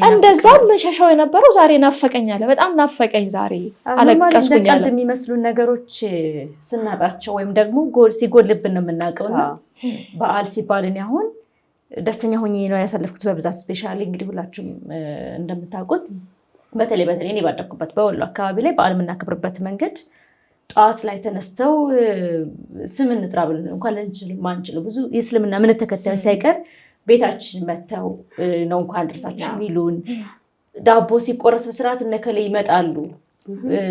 እንደዛም መሸሻው የነበረው ዛሬ ናፈቀኝ አለ። በጣም ናፈቀኝ ዛሬ አለቀስኩኝ አለ። የሚመስሉ ነገሮች ስናጣቸው ወይም ደግሞ ሲጎልብን ነው የምናውቀውና በዓል ሲባል እኔ አሁን ደስተኛ ሆኜ ነው ያሳለፍኩት በብዛት ስፔሻሊ እንግዲህ ሁላችሁም እንደምታውቁት በተለይ እኔ ባደኩበት በወሎ አካባቢ ላይ በዓል የምናከብርበት መንገድ ጠዋት ላይ ተነስተው ስም እንጥራ ብለን እንኳን ማንችለው ብዙ የእስልምና እምነት ተከታዮች ሳይቀር ቤታችን መተው ነው እንኳን ደርሳችሁ የሚሉን። ዳቦ ሲቆረስ በስርዓት እነከለ ይመጣሉ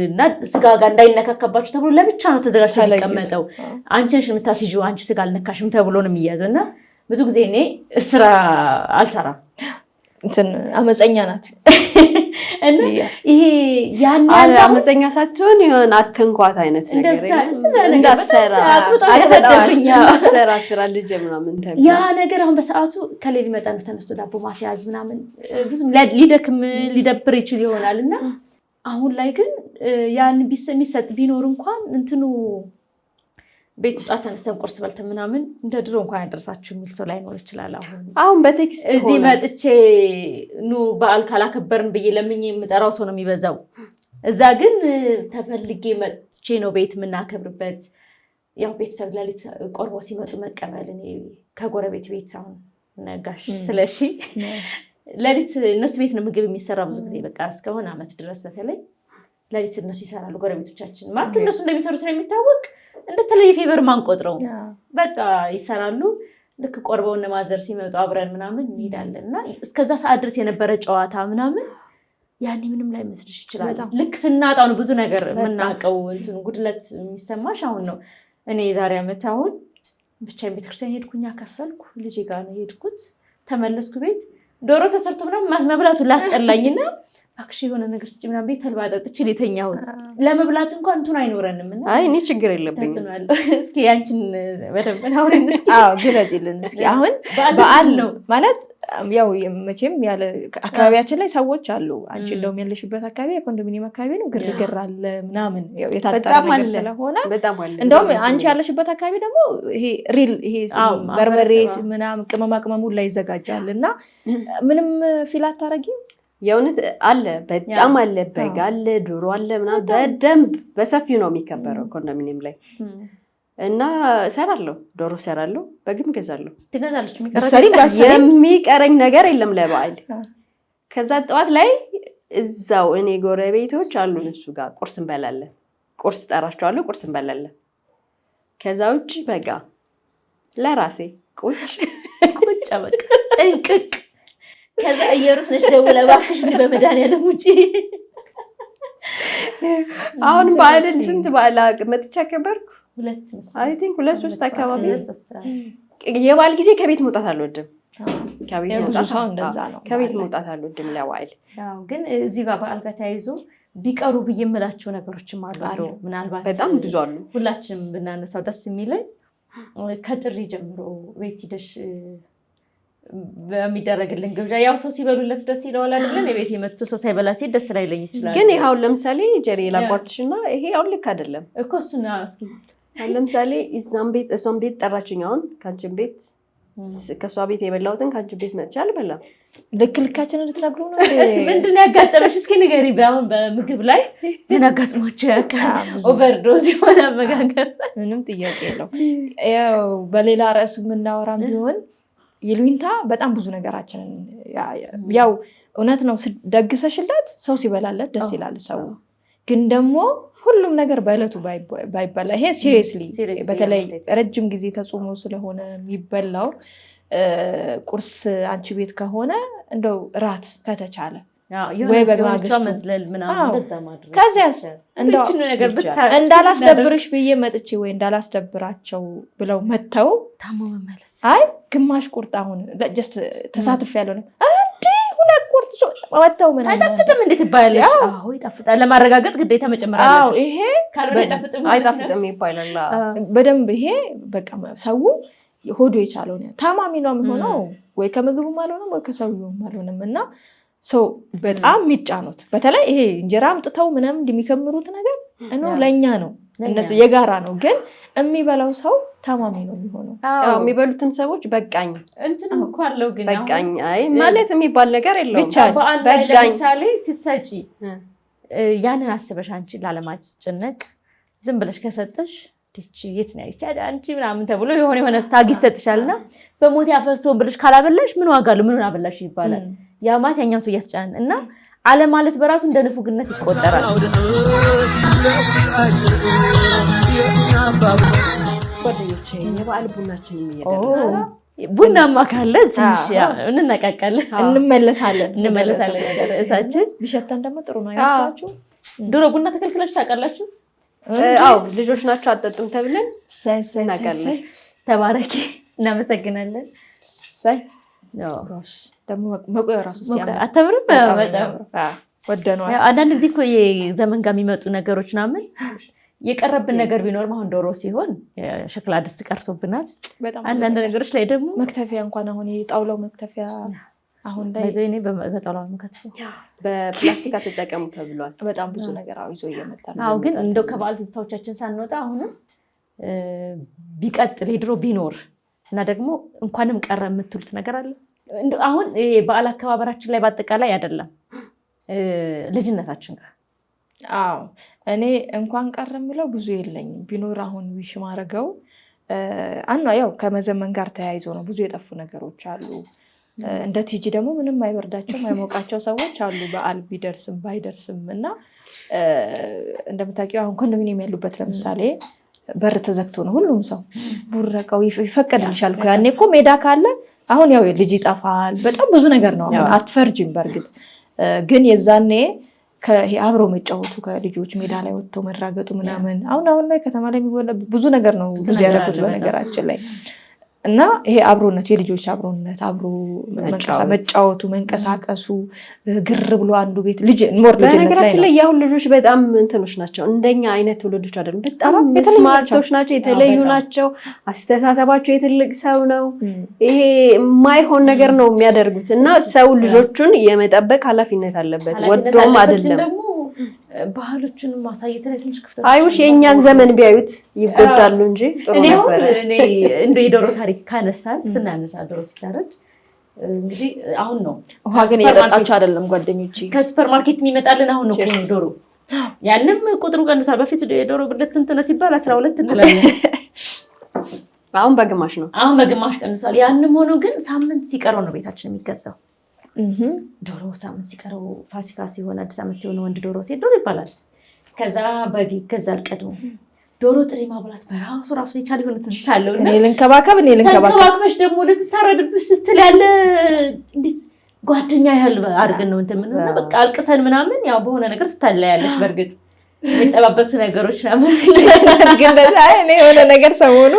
እና ስጋ ጋር እንዳይነካከባችሁ ተብሎ ለብቻ ነው ተዘጋጅቶ የሚቀመጠው። አንቺ ነሽ የምታስይዥው፣ አንቺ ስጋ አልነካሽም ተብሎ ነው የሚያዘው። እና ብዙ ጊዜ እኔ ስራ አልሰራም እንትን አመፀኛ ናት እና ይሄ ያን አመፀኛ ሳትሆን የሆነ አትንኳት አይነት ነገር እንዳትሰራ ስራ ልጅ ምናምን ያ ነገር አሁን በሰዓቱ ከሌላ ሊመጣ ነው ተነስቶ ዳቦ ማስያዝ ምናምን ብዙም ሊደክም ሊደብር ይችል ይሆናል። እና አሁን ላይ ግን ያን የሚሰጥ ቢኖር እንኳን እንትኑ ቤት ጣት ተነስተን ቁርስ በልተን ምናምን እንደ ድሮ እንኳን ያደርሳችሁ የሚል ሰው ላይኖር ይችላል። አሁን በቴክስት እዚህ መጥቼ ኑ በዓል ካላከበርን ብዬ ለምኜ የምጠራው ሰው ነው የሚበዛው። እዛ ግን ተፈልጌ መጥቼ ነው ቤት የምናከብርበት። ያው ቤተሰብ ለሊት ቆርቦ ሲመጡ መቀበል እኔ ከጎረቤት ቤት አሁን ነጋሽ ስለሺ ለሊት እነሱ ቤት ነው ምግብ የሚሰራ ብዙ ጊዜ በቃ እስከሆነ ዓመት ድረስ በተለይ ለሊት እነሱ ይሰራሉ። ጎረቤቶቻችን ማለት እነሱ እንደሚሰሩ ስለሚታወቅ እንደተለየ ፌቨር ማንቆጥረው በቃ ይሰራሉ። ልክ ቆርበው እና ማዘር ሲመጡ አብረን ምናምን እንሄዳለን እና እስከዛ ሰዓት ድረስ የነበረ ጨዋታ ምናምን ያኔ ምንም ላይ መስልሽ ይችላል። ልክ ስናጣው ነው ብዙ ነገር የምናውቀው እንትን ጉድለት የሚሰማሽ አሁን ነው። እኔ የዛሬ ዓመት አሁን ብቻዬን ቤተክርስቲያን ሄድኩኝ፣ ከፈልኩ ልጄ ጋር ነው ሄድኩት፣ ተመለስኩ። ቤት ዶሮ ተሰርቶ ምናምን መብላቱ ላስጠላኝና አክሽ የሆነ ነገር ስጭ ምናምን ቤት ተልባ ጠጥቼ የተኛሁት ለመብላት እንኳን እንትን አይኖረንም። እና አይ እኔ ችግር የለብኝም። እስኪ ያንቺን በደንብ አውሪን እስኪ። ግለጪልን እስኪ። አሁን በዓል ነው ማለት ያው መቼም ያለ አካባቢያችን ላይ ሰዎች አሉ። አንቺ እንደውም ያለሽበት አካባቢ የኮንዶሚኒየም አካባቢ ነው፣ ግርግር አለ ምናምን ያው የታጠረ ነገር ስለሆነ እንደውም አንቺ ያለሽበት አካባቢ ደግሞ ይሄ ሪል ይሄ በርበሬ ምናምን ቅመማ ላይ ይዘጋጃል እና ምንም ፊል አታረጊም? የእውነት አለ፣ በጣም አለ። በግ አለ፣ ዶሮ አለ ምናምን በደንብ በሰፊው ነው የሚከበረው ኮንዶሚኒየም ላይ እና እሰራለሁ፣ ዶሮ እሰራለሁ፣ በግም እገዛለሁ። ትገዛለች የሚቀረኝ ነገር የለም ለበዓል። ከዛ ጠዋት ላይ እዛው እኔ ጎረቤቶች አሉን እሱ ጋር ቁርስ እንበላለን። ቁርስ ጠራቸዋለሁ፣ ቁርስ እንበላለን። ከዛ ውጭ በቃ ለራሴ ቁጭ በቃ ጥንቅቅ። ከዛ እየሩስ ነሽ ደውላ እባክሽ በመድኃኒዓለም ውጪ። አሁን በዓልን ስንት በዓል መጥቻ ከበርኩ? አይ ቲንክ 2-3 አካባቢ። የበዓል ጊዜ ከቤት መውጣት አልወድም። ከቤት መውጣት አልወድም ለበዓል። ግን እዚህ ጋር በዓል ጋር ተያይዞ ቢቀሩ ብዬ የምላቸው ነገሮችም አሉ። ምናልባት በጣም ብዙ አሉ። ሁላችንም ብናነሳው ደስ የሚለኝ ከጥሪ ጀምሮ ቤት ሂደሽ በሚደረግልን ግብዣ ያው ሰው ሲበሉለት ደስ ይለዋል አይደል? የቤት የመጡ ሰው ሳይበላ ሲሄድ ደስ ላይለኝ ይችላል። ግን ይሄው ለምሳሌ ጀሪ ላቋርጥሽና ይሄ አሁን ልክ አይደለም እኮ እሱና እስኪ ለምሳሌ እሷም ቤት ጠራችኝ። አሁን ካንቺን ቤት ከሷ ቤት የበላሁትን ካንቺ ቤት መጥቻ አልበላም። ልካችንን ልትነግሩ ነው? ምንድን ነው ያጋጠመሽ? እስኪ ንገሪ። አሁን በምግብ ላይ ምን አጋጥሟቸው ያውቃል? ኦቨርዶዝ የሆነ አመጋገብ ምንም ጥያቄ የለው። ያው በሌላ ርዕስ የምናወራም ቢሆን ይሉኝታ በጣም ብዙ ነገራችንን ያው እውነት ነው። ደግሰሽለት ሰው ሲበላለት ደስ ይላል ሰው። ግን ደግሞ ሁሉም ነገር በዕለቱ ባይበላ ይሄ ሲሪየስሊ በተለይ ረጅም ጊዜ ተጾሞ ስለሆነ የሚበላው ቁርስ አንቺ ቤት ከሆነ እንደው ራት ከተቻለ ወይ በማግስቱ መዝለል ምናምን በዛ ማድረግ ከዚያስ እንደው እንዳላስደብርሽ ብዬ መጥቼ ወይ እንዳላስደብራቸው ብለው መተው ታሞ መመለስ። አይ ግማሽ ቁርጥ አሁን ጀስት ተሳትፍ ያለው ነው እንዴ ሁለት ቁርጥ ወጣው ምን አይጣፍጥም እንዴት ይባላል? አዎ ይጣፍጣል። ለማረጋገጥ ግዴታ መጨመር አለበት። አዎ ይሄ አይጣፍጥም ይባላል። በደንብ ይሄ በቃ ሰው ሆዶ የቻለውን ታማሚ ነው የሚሆነው ወይ ከምግቡም አልሆነም ወይ ከሰውየውም አልሆነም እና ሰው በጣም የሚጫኑት በተለይ ይሄ እንጀራ አምጥተው ምናምን እንደሚከምሩት ነገር ለእኛ ነው እነሱ የጋራ ነው ግን የሚበላው ሰው ታማሚ ነው የሚሆነው። የሚበሉትን ሰዎች በቃኝ እንትን እኮ አለው ግን በቃኝ አይ ማለት የሚባል ነገር የለውም። ብቻ በቃኝ ለምሳሌ ሲሰጪ ያንን አስበሽ አንቺ ላለማስጨነቅ ዝም ብለሽ ከሰጠሽ ትቺ የት ነው ያቺ አንቺ ምናምን ተብሎ የሆነ ታግ ይሰጥሻልና በሞት ያፈሰውን ብለሽ ካላበላሽ ምን ዋጋ አለው ምን አበላሽ ይባላል። ያ ማለት ያኛው ሰው ያስጫን እና አለ ማለት በራሱ እንደ ንፉግነት ይቆጠራል። ጓደኞቼ የበዓል ቡናችን እየደረሰ ቡናማ ካለ ትንሽ እንነቃቃለን እንመለሳለን እሳችን ቢሸታን ደግሞ ጥሩ ነው አይመስላችሁ? ድሮ ቡና ተከልክላችሁ ታውቃላችሁ? አዎ ልጆች ናቸው አጠጡም ተብለን እናውቃለን። ተባረኪ እናመሰግናለን። ሳይ ደግሞ መቆያ ራሱ ሲያምር አተምርም በጣም ወደነዋል። አንዳንድ ጊዜ እኮ የዘመን ጋር የሚመጡ ነገሮች ምናምን የቀረብን ነገር ቢኖርም አሁን ዶሮ ሲሆን ሸክላ ድስት ቀርቶብናል። አንዳንድ ነገሮች ላይ ደግሞ መክተፊያ እንኳን አሁን የጣውላው መክተፊያ አሁን ላይ በዘይኔ በጣውላው መክተፊያ በፕላስቲክ ተጠቀሙ ተብሏል። በጣም ብዙ ነገር ይዞ እየመጣ ነው። አዎ ግን እንደው ከበዓል ትዝታዎቻችን ሳንወጣ አሁንም ቢቀጥል የድሮ ቢኖር እና ደግሞ እንኳንም ቀረ የምትሉት ነገር አለ? አሁን በዓል አከባበራችን ላይ በአጠቃላይ አይደለም ልጅነታችን ጋር አዎ እኔ እንኳን ቀረ የምለው ብዙ የለኝም። ቢኖር አሁን ዊሽ ማድረገው ያው ከመዘመን ጋር ተያይዞ ነው። ብዙ የጠፉ ነገሮች አሉ። እንደ ቲጂ ደግሞ ምንም አይበርዳቸው አይሞቃቸው ሰዎች አሉ በዓል ቢደርስም ባይደርስም እና እንደምታውቂው አሁን ኮንዶሚኒየም ያሉበት ለምሳሌ በር ተዘግቶ ነው ሁሉም ሰው ቡረቃው ይፈቀድልሻል እኮ ያኔ እኮ ሜዳ ካለ አሁን ያው ልጅ ይጠፋል በጣም ብዙ ነገር ነው። አሁን አትፈርጅም በእርግጥ ግን የዛኔ አብሮ መጫወቱ ከልጆች ሜዳ ላይ ወጥቶ መራገጡ ምናምን አሁን ላይ ከተማ ላይ የሚወለድ ብዙ ነገር ነው ብዙ ያደረኩት በነገራችን ላይ እና ይሄ አብሮነት የልጆች አብሮነት አብሮ መጫወቱ መንቀሳቀሱ ግር ብሎ አንዱ ቤት ልጅ ሞር ልጅነት ላይ ነው። ያው ልጆች በጣም እንትኖች ናቸው እንደኛ አይነት ትውልዶች አይደሉም። በጣም ስማርቶች ናቸው የተለዩ ናቸው። አስተሳሰባቸው የትልቅ ሰው ነው። ይሄ የማይሆን ነገር ነው የሚያደርጉት እና ሰው ልጆቹን የመጠበቅ ኃላፊነት አለበት ወዶም አይደለም። ባህሎቹን ማሳየት ላይ ትንሽ ክፍተት አይውሽ የኛን ዘመን ቢያዩት ይጎዳሉ እንጂ ጥሩ ነበር። እኔ እንደ የዶሮ ታሪክ ካነሳን ስናነሳ ዶሮ ሲታረድ እንግዲህ አሁን ነው ውሃ ግን እየጠጣችሁ አይደለም ጓደኞቼ ከሱፐር ማርኬት የሚመጣልን አሁን ነው ዶሮ ያንም ቁጥሩ ቀንሷል። በፊት የዶሮ ብለት ስንት ነው ሲባል 12 እንላለን አሁን በግማሽ ነው። አሁን በግማሽ ቀንሷል። ያንም ሆኖ ግን ሳምንት ሲቀረው ነው ቤታችን የሚገዛው ዶሮ ሳምንት ሲቀረው ፋሲካ ሲሆን አዲስ ዓመት ሲሆን ወንድ ዶሮ ሴት ዶሮ ይባላል። ከዛ በግ ይገዛል ቀድሞ ዶሮ ጥሬ ማብላት በራሱ የቻለ የሆነ ትዝታ አለው እና እኔ ልንከባከብሽ ደግሞ ልትታረድብሽ ስትል ያለ እንዴት ጓደኛ ያህል አድርገን ነው እንትን ምን በቃ አልቅሰን ምናምን ያው በሆነ ነገር ትታለያለሽ። በእርግጥ የተጠባበሱ ነገሮች ነበር ግን እኔ የሆነ ነገር ሰሞኑ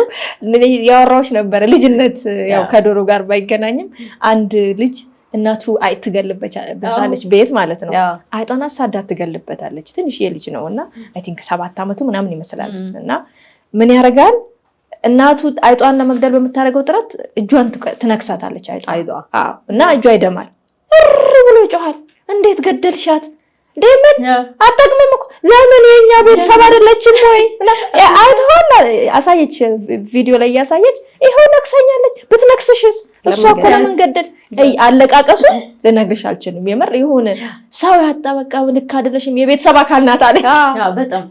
ያወራሁሽ ነበረ ልጅነት ያው ከዶሮ ጋር ባይገናኝም አንድ ልጅ እናቱ አይጥ ትገልበታለች ቤት ማለት ነው። አይጧን አሳዳ ትገልበታለች። ትንሽ የልጅ ነው እና አይ ቲንክ 7 ዓመቱ ምናምን ይመስላል እና ምን ያደርጋል እናቱ አይጧን ለመግደል በምታደርገው ጥረት እጇን ትነክሳታለች አይጧ እና እጇ ይደማል። ብሎ ይጮሃል። እንዴት ገደልሻት? ደምን አጠቅመም እኮ ለምን የኛ ቤተሰብ አይደለችም ወይ? አይተዋል አሳየች ቪዲዮ ላይ ያሳየች ይሄው ነክሰኛለች። ብትነክስሽስ እሷ እኮ ለምን ገደል አለቃቀሱ ልነግርሽ አልችልም። የምር የሆነ ሰው ያጣበቃ ልክ አይደለሽም የቤተሰብ አካል ናት አለ። በጣም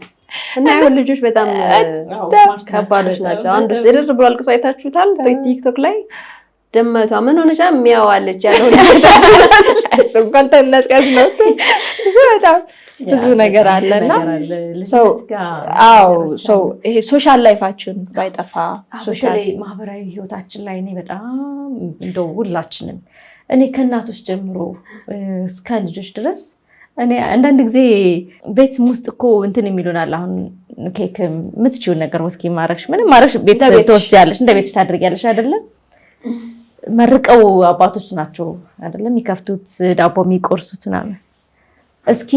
እና ይሁን ልጆች በጣም ከባዶች ናቸው። አንዱ ስድር ብሎ አልቅሶ አይታችሁታል ቲክቶክ ላይ ደመቷ ምን ሆነሻ የሚያዋለች ያለው እሱ እንኳን ተነስቀስ ነው በጣም ብዙ ነገር አለና ሰው ይሄ ሶሻል ላይፋችን ባይጠፋ ሶሻል ማህበራዊ ህይወታችን ላይ እኔ በጣም እንደው ሁላችንም እኔ ከእናቶች ጀምሮ እስከ ልጆች ድረስ እኔ አንዳንድ ጊዜ ቤት ውስጥ እኮ እንትን የሚሉናል አሁን ኬክ የምትችይውን ነገር ወስኪ ማረግሽ ምንም ማረግሽ ቤት ተወስጃለሽ እንደ ቤትሽ ታድርጊያለሽ አይደለም መርቀው አባቶች ናቸው አይደለም የሚከፍቱት ዳቦ የሚቆርሱት ምናምን። እስኪ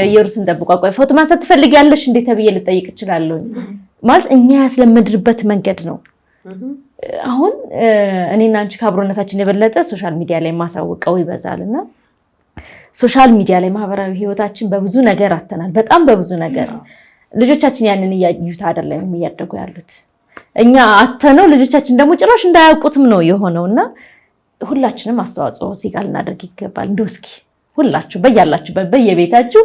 ኢየሩሳሌም ደብቋቋይ ፎቶ ማንሳት ትፈልጊያለሽ እንዴ ተብዬ ልጠይቅ እችላለሁ ማለት እኛ ያስለመድንበት መንገድ ነው። አሁን እኔና አንቺ ከአብሮነታችን የበለጠ ሶሻል ሚዲያ ላይ ማሳወቀው ይበዛልና ሶሻል ሚዲያ ላይ ማህበራዊ ህይወታችን በብዙ ነገር አተናል። በጣም በብዙ ነገር ልጆቻችን ያንን እያዩት አይደለም እያደጉ ያሉት። እኛ አተነው ልጆቻችን ደግሞ ጭራሽ እንዳያውቁትም ነው የሆነውና ሁላችንም አስተዋጽኦ እዚህ ጋር ልናደርግ ይገባል። እንደው እስኪ ሁላችሁ በያላችሁበት በየቤታችሁ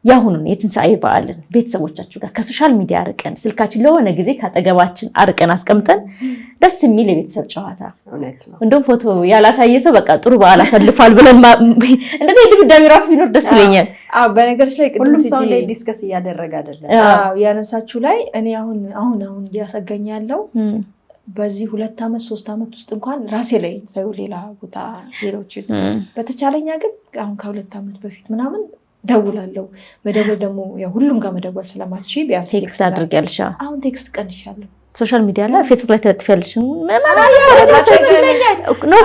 ያሁኑን የትንሣኤ በዓልን ቤተሰቦቻችሁ ጋር ከሶሻል ሚዲያ አርቀን ስልካችን ለሆነ ጊዜ ካጠገባችን አርቀን አስቀምጠን ደስ የሚል የቤተሰብ ጨዋታ እንደውም ፎቶ ያላሳየ ሰው በቃ ጥሩ በዓል አሳልፏል ብለን እንደዚህ ድምዳሜ ራሱ ቢኖር ደስ ይለኛል። በነገሮች ላይ ሁሉም ሰው ላይ ዲስከስ እያደረገ አይደለም። ያነሳችሁ ላይ እኔ አሁን እያሰገኝ ያለው በዚህ 2 ዓመት 3 ዓመት ውስጥ እንኳን ራሴ ላይ ሌላ ቦታ ሌሎችን በተቻለኛ ግን አሁን ከ2 ዓመት በፊት ምናምን ደውላለሁ። መደወል ደግሞ ሁሉም ጋር መደወል ስለማትች ቢያንስ ቴክስት አድርጊያለሽ። አሁን ቴክስት ቀንሻለሁ። ሶሻል ሚዲያ ላይ ፌስቡክ ላይ ትለጥፊያለሽ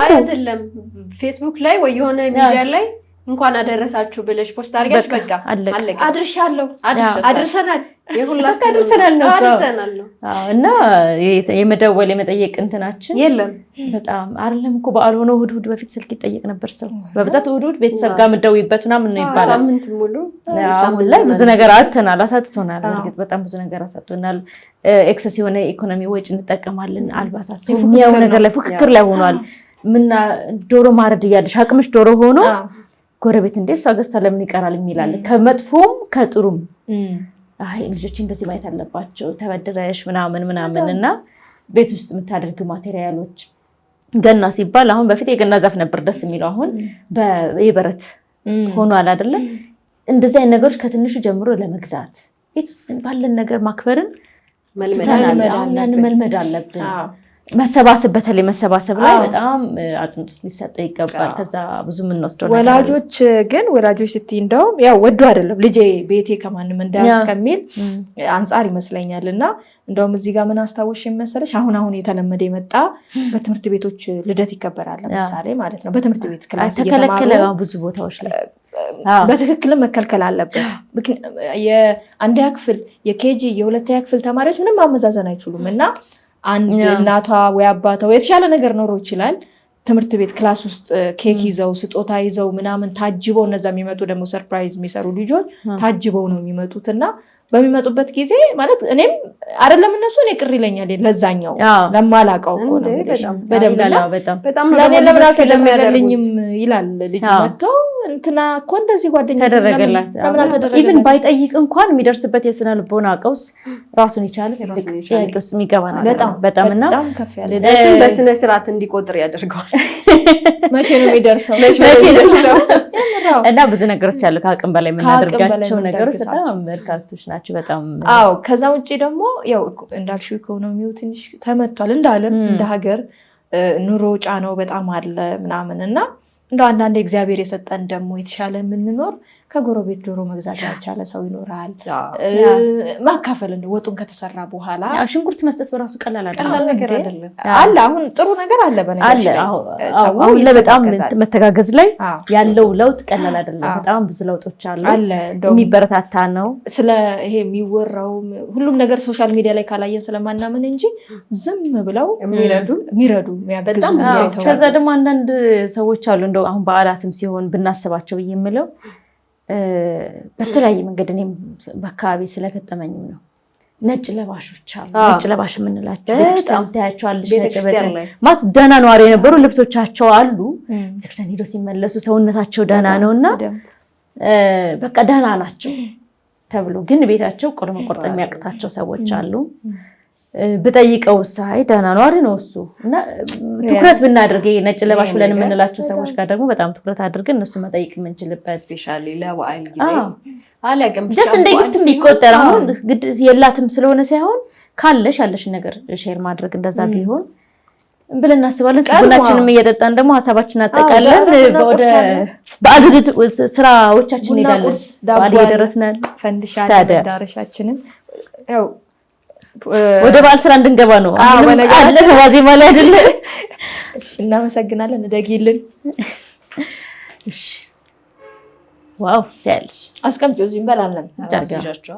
አይደለም? ፌስቡክ ላይ ወይ የሆነ ሚዲያ ላይ እንኳን አደረሳችሁ ብለሽ ፖስት አድርጋሽ በቃ አለቀ። አድርሻለሁ፣ አድርሰናል፣ የሁላችን አድርሰናል ነው። እና የመደወል የመጠየቅ እንትናችን የለም። በጣም አይደለም እኮ በዓል ሆኖ እሑድ በፊት ስልክ ይጠየቅ ነበር ሰው በብዛት እሑድ ቤተሰብ ጋር የምትደውይበት ምናምን ነው ይባላል። ሳምንት ሙሉ አሁን ላይ ብዙ ነገር አጥተናል፣ አሳጥቶናል። እርግጥ በጣም ብዙ ነገር አሳጥቶናል። ኤክሰስ የሆነ ኢኮኖሚ ወጪ እንጠቀማለን። አልባሳት ያው ነገር ላይ ፉክክር ላይ ሆኗል። ምና ዶሮ ማረድ እያለሽ አቅምሽ ዶሮ ሆኖ ጎረቤት እንዴ እሷ ገዝታ ለምን ይቀራል የሚላል። ከመጥፎም ከጥሩም አይ ልጆች እንደዚህ ማየት አለባቸው ተበድረሽ ምናምን እና ቤት ውስጥ የምታደርጊው ማቴሪያሎች ገና ሲባል አሁን በፊት የገና ዛፍ ነበር ደስ የሚለው አሁን በየበረት ሆኗል አይደለ? እንደዚህ አይነት ነገሮች ከትንሹ ጀምሮ ለመግዛት ቤት ውስጥ ግን ባለን ነገር ማክበርን መልመድ አለብን። መሰባሰብ በተለይ መሰባሰብ ላይ በጣም አጽንኦት ሊሰጠው ይገባል። ከዛ ብዙ የምንወስደው ወላጆች ስትይ እንደውም ያው ወዶ አይደለም ልጄ ቤቴ ከማንም እንዳያስከሚል አንጻር ይመስለኛል። እና እንደውም እዚህ ጋር ምን አስታወሽ መሰለሽ አሁን የተለመደ የመጣ በትምህርት ቤቶች ልደት ይከበራል ለምሳሌ ማለት ነው። በትምህርት ቤት ክላስ ተከለከለ ብዙ ቦታዎች ላይ በትክክልም መከልከል አለበት። የአንደኛ ክፍል የኬጂ የሁለተኛ ክፍል ተማሪዎች ምንም ማመዛዘን አይችሉም እና አንድ እናቷ ወይ አባቷ የተሻለ ነገር ኖሮ ይችላል ትምህርት ቤት ክላስ ውስጥ ኬክ ይዘው ስጦታ ይዘው ምናምን ታጅበው እነዛ የሚመጡ ደግሞ ሰርፕራይዝ የሚሰሩ ልጆች ታጅበው ነው የሚመጡት እና በሚመጡበት ጊዜ ማለት እኔም አይደለም እነሱ እኔ ቅር ይለኛል ለዛኛው ለማላውቀው እኮ ነው በደንብ በጣም ለምን አልተደረገልኝም ይላል ልጅ መጥቶ እንትና እኮ እንደዚህ ጓደኛ ተደረገላት ኢቭን ባይጠይቅ እንኳን የሚደርስበት የስነ ልቦና ቀውስ ራሱን ይቻላል ጥያቄ ውስጥ የሚገባ ነገር በጣም እና ልደቱን በስነ ስርዓት እንዲቆጥር ያደርገዋል። መቼ ነው የሚደርሰው እና ብዙ ነገሮች አሉ ከአቅም በላይ የምናደርጋቸው ነገሮች በጣም በርካቶች ናቸው። በጣም ከዛ ውጭ ደግሞ ያው እንዳልሽው ኢኮኖሚው ትንሽ ተመቷል እንዳለም እንደ ሀገር ኑሮ ጫናው በጣም አለ ምናምን እና እንደው አንዳንዴ እግዚአብሔር የሰጠን ደግሞ የተሻለ የምንኖር ከጎረቤት ዶሮ መግዛት ያልቻለ ሰው ይኖራል። ማካፈል ነው ወጡን ከተሰራ በኋላ ሽንኩርት መስጠት በራሱ ቀላል አይደለም። አለ አሁን ጥሩ ነገር አለ በነገራችን ላይ አሁን በጣም መተጋገዝ ላይ ያለው ለውጥ ቀላል አይደለም። በጣም ብዙ ለውጦች አሉ። የሚበረታታ ነው። ስለ ይሄ የሚወራው ሁሉም ነገር ሶሻል ሚዲያ ላይ ካላየን ስለማናምን እንጂ ዝም ብለው የሚረዱ የሚያግዙ ከዛ ደግሞ አንዳንድ ሰዎች አሉ እንደው አሁን በዓላትም ሲሆን ብናስባቸው የምለው በተለያየ መንገድ እኔም በአካባቢ ስለገጠመኝም ነው። ነጭ ለባሾች አሉ። ነጭ ለባሽ የምንላቸው ቤተክርስቲያን ታያቸዋለሽ። ነጭ ማለት ደህና ነዋሪ የነበሩ ልብሶቻቸው አሉ። ቤተክርስቲያን ሄደው ሲመለሱ ሰውነታቸው ደህና ነው እና በቃ ደህና ናቸው ተብሎ ግን ቤታቸው ቆሎ መቆርጠም የሚያቅታቸው ሰዎች አሉ። ብጠይቀው ሳይ ደህና ነዋሪ ነው እሱ እና ትኩረት ብናደርግ ነጭ ለባሽ ብለን የምንላቸው ሰዎች ጋር ደግሞ በጣም ትኩረት አድርገን እነሱ መጠይቅ የምንችልበት ስፔሻሊ ለበዓል ጊዜ አለቀም ጀስት እንደ ጊፍት የሚቆጠር አሁን ግድ የላትም ስለሆነ ሳይሆን ካለሽ ያለሽን ነገር ሼር ማድረግ እንደዛ ቢሆን ብለን እናስባለን። ቡናችንም እየጠጣን ደግሞ ሀሳባችን አጠቃለን ወደ በዓል ስራዎቻችን እንሄዳለን። በዓል እየደረስናል ፈንድሻ ዳርሻችንን ያው ወደ በዓል ስራ እንድንገባ ነው። አለ ዋዜማ ላይ አይደለ? እናመሰግናለን። እደጊልን። እሺ ዋው ያለሽ አስቀምጪው እዚህ እንበላለን። አሲጃቸው